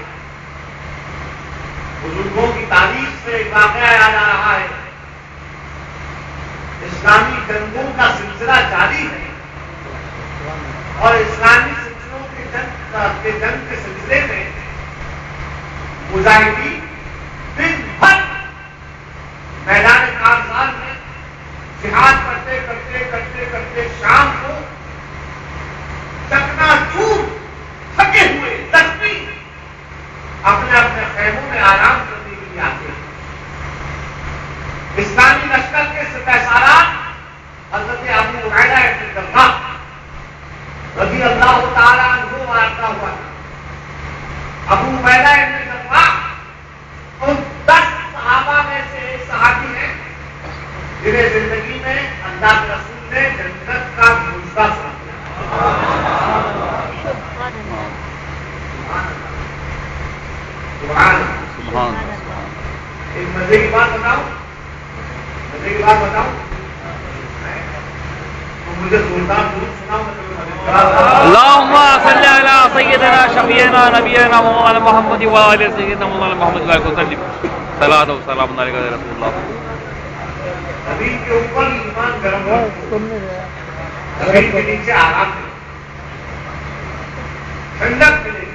بزرگوں کی تاریخ سے ایک واقعہ یاد آ رہا ہے. اسلامی جنگوں کا سلسلہ جاری ہے اور اسلامی سلسلوں کے جنگ کے سلسلے میں مجاہدین دن بھر میدان کارزار میں جہاد کرتے کرتے کرتے کرتے شام کو چکنا چور تھکے ہوئے زخمی اپنے اپنے خیموں میں آرام کرنے کے لیے آتے ہیں. اسلامی لشکر کے سپہ سالار حضرت ابو عبیدہ بن جراح رضی اللہ تعالیٰ عنہ مارتا ہوا. ابو عبیدہ بن جراح ان 10 صحابہ میں سے ایک صحابی ہیں جنہیں زندگی میں اللہ کے رسول نے جنت کا مژدہ سنایا. سبحان اللہ. ایک مزے کی بات بتاؤں, مزے کی بات بتاؤں, تو مجھے سلطان درود سناؤ. اللهم صل على سيدنا شفيعنا نبينا مولانا محمد وعلى سيدنا مولانا محمد وسلم. صلاۃ و سلام علیک یا رسول اللہ. زمین کے اوپر ایمان گرم ہو, سننے دے. زمین کے نیچے آرام ملے, ٹھنڈک ملے,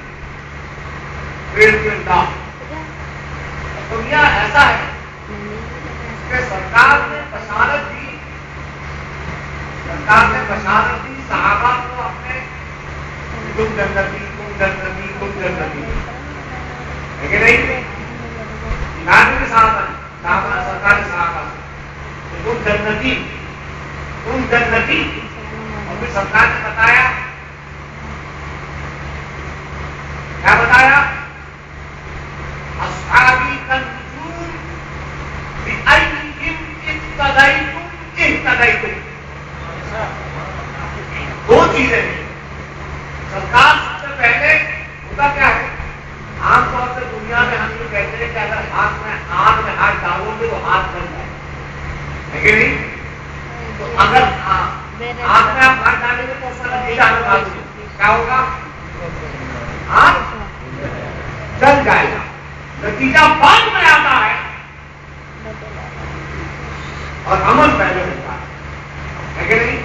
پیڑ کے انداز. دنیا ایسا ہے کہ سرکار نے بشارت دی, سرکار نے بشارت دی صحابہ کو اپنے تم جنتی تم جنتی تم جنتی ہے کہ نہیں. ایمان کے صحابہ سرکار نے صحابہ سے تم جنتی تم جنتی, اور پھر سرکار نے بتایا, کیا بتایا؟ اصحابی کنجوم بأیہم اقتدیتم اہتدیتم. 2 چیزیں ہیں. سرکار سب سے پہلے ہوتا کیا ہے, عام طور سے دنیا میں ہم یہ کہتے ہیں کہ اگر ہاتھ میں آگ میں ہاتھ ڈالو گے تو ہاتھ بن جائے, ہے کہ نہیں؟ تو اگر آگ میں آپ ہاتھ ڈالیں گے تو اس کا نتیجہ ہمیں معلوم ہے کیا ہوگا, ہاتھ جل جائے گا. نتیجہ بعد میں آتا ہے اور عمل پہلے ہوتا ہے کہ نہیں.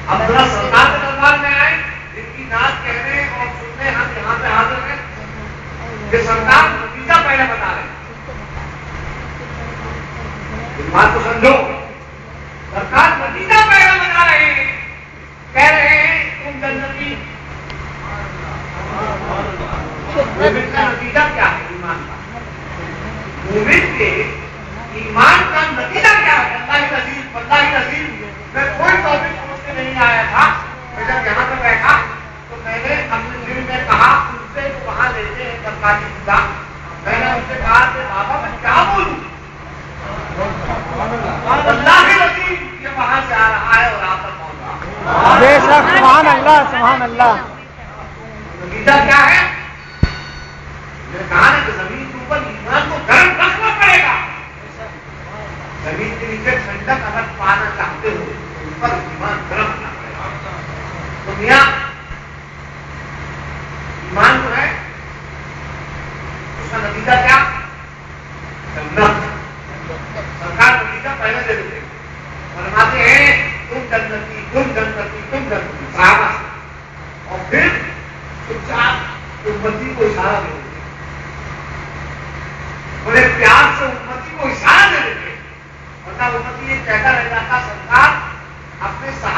اب ذرا سرکار کے دربار میں آئے, جن کی نعت کہنے اور سننے ہم یہاں پہ حاضر ہیں, کہ سرکار نتیجہ پہلے بتا رہے ہیں. اس بات کو سمجھو, سرکار نتیجہ پہلے بتا رہے ہیں, کہہ رہے ہیں تم جنتی. مومن کا نتیجہ کیا ہے ایمان کا؟ مومن کے ایمان کا نتیجہ کیا ہے؟ اللہ عزیز میں کوئی ٹاپک سمجھ کے نہیں آیا تھا. میں جب یہاں پہ بیٹھا تو میں نے اپنے دل میں کہا ان سے وہاں لیتے ہیں سرکاری خدا. میں نے ان سے کہا کہ بابا میں کیا بولوں, اللہ عزیز یہ وہاں سے آ رہا ہے اور آپ تک پہنچ رہا ہے. بے شک. سبحان اللہ سبحان اللہ. نتیجہ کیا ہے؟ میں نے کہا نا کہ زمین کے اوپر ایمان کو گرم رکھنا پڑے گا. زمین کے نیچے ٹھنڈک اگر پانا چاہتے ہو تو اوپر ایمان گرم رکھنا پڑے گا. تو میاں ایمان جو ہے اس کا نتیجہ کیا؟ جنت. سرکار نتیجہ پہلے دے دیتے, فرماتے ہیں تم جنتی تم جنتی تم جنتی صحابہ سے, اور پھر چپ چاپ امتی کو اشارہ دے دیتے, بڑے پیار سے امتی کو اشارہ دے دیتے, ورنہ امتی یہ کہتا رہ جاتا سرکار اپنے صحابہ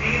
3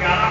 11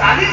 40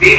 3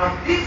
38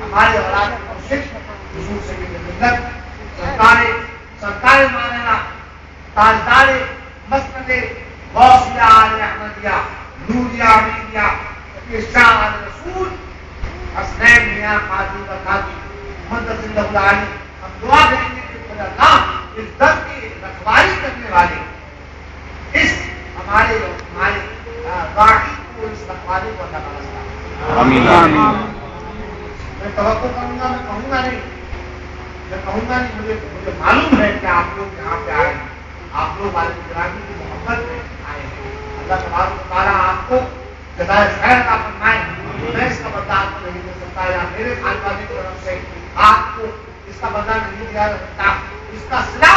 ہمارے اولاد کی کوشش حضور سید ملت سرکار مولانا تاجدار مسند غوثیہ آل احمدیہ نوریہ امیریہ شاہ آل رسول حسنین میاں قاضی بغدادی مدد اللہ العالی، ہم دعا کریں گے کہ اللہ اس در کی رکھوالی کرنے والے اس ہمارے راعی کو اس رکھوالی کو اللہ تعالیٰ آمین آمین. میں توقع کروں گا، میں کہوں گا نہیں، مجھے معلوم ہے کہ آپ لوگ یہاں پہ آئے ہیں، آپ لوگ والد گرامی کی محبت میں آئے ہیں. اللہ تبارک و تعالیٰ آپ کو جزائے خیر عطا فرمائے. میں اس کا برداشت نہیں دے سکتا یا میرے خاندان کی طرف سے آپ کو اس کا برداشت نہیں دیا جا سکتا. اس کا صلہ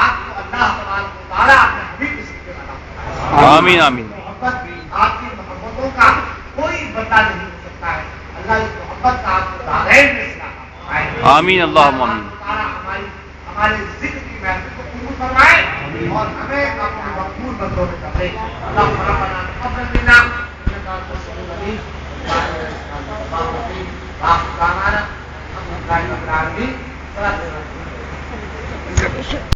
آپ کو اللہ تبارک و تعالیٰ اپنے حبیب کے صدقے عطا فرمائے. آمین آمین. محبت آپ کی محبتوں کا کوئی بدلہ نہیں ہو سکتا ہے. اللہ اس محبت کا آپ کو دارین میں صلہ فرمائے. آمین اللہم آمین. ہمارے ذکر کی محفل کو قبول فرمائے اور ہمیں اپنے مقبول بندوں میں کر دے. اللہ ربنا تقبل منا انك انت السميع العليم.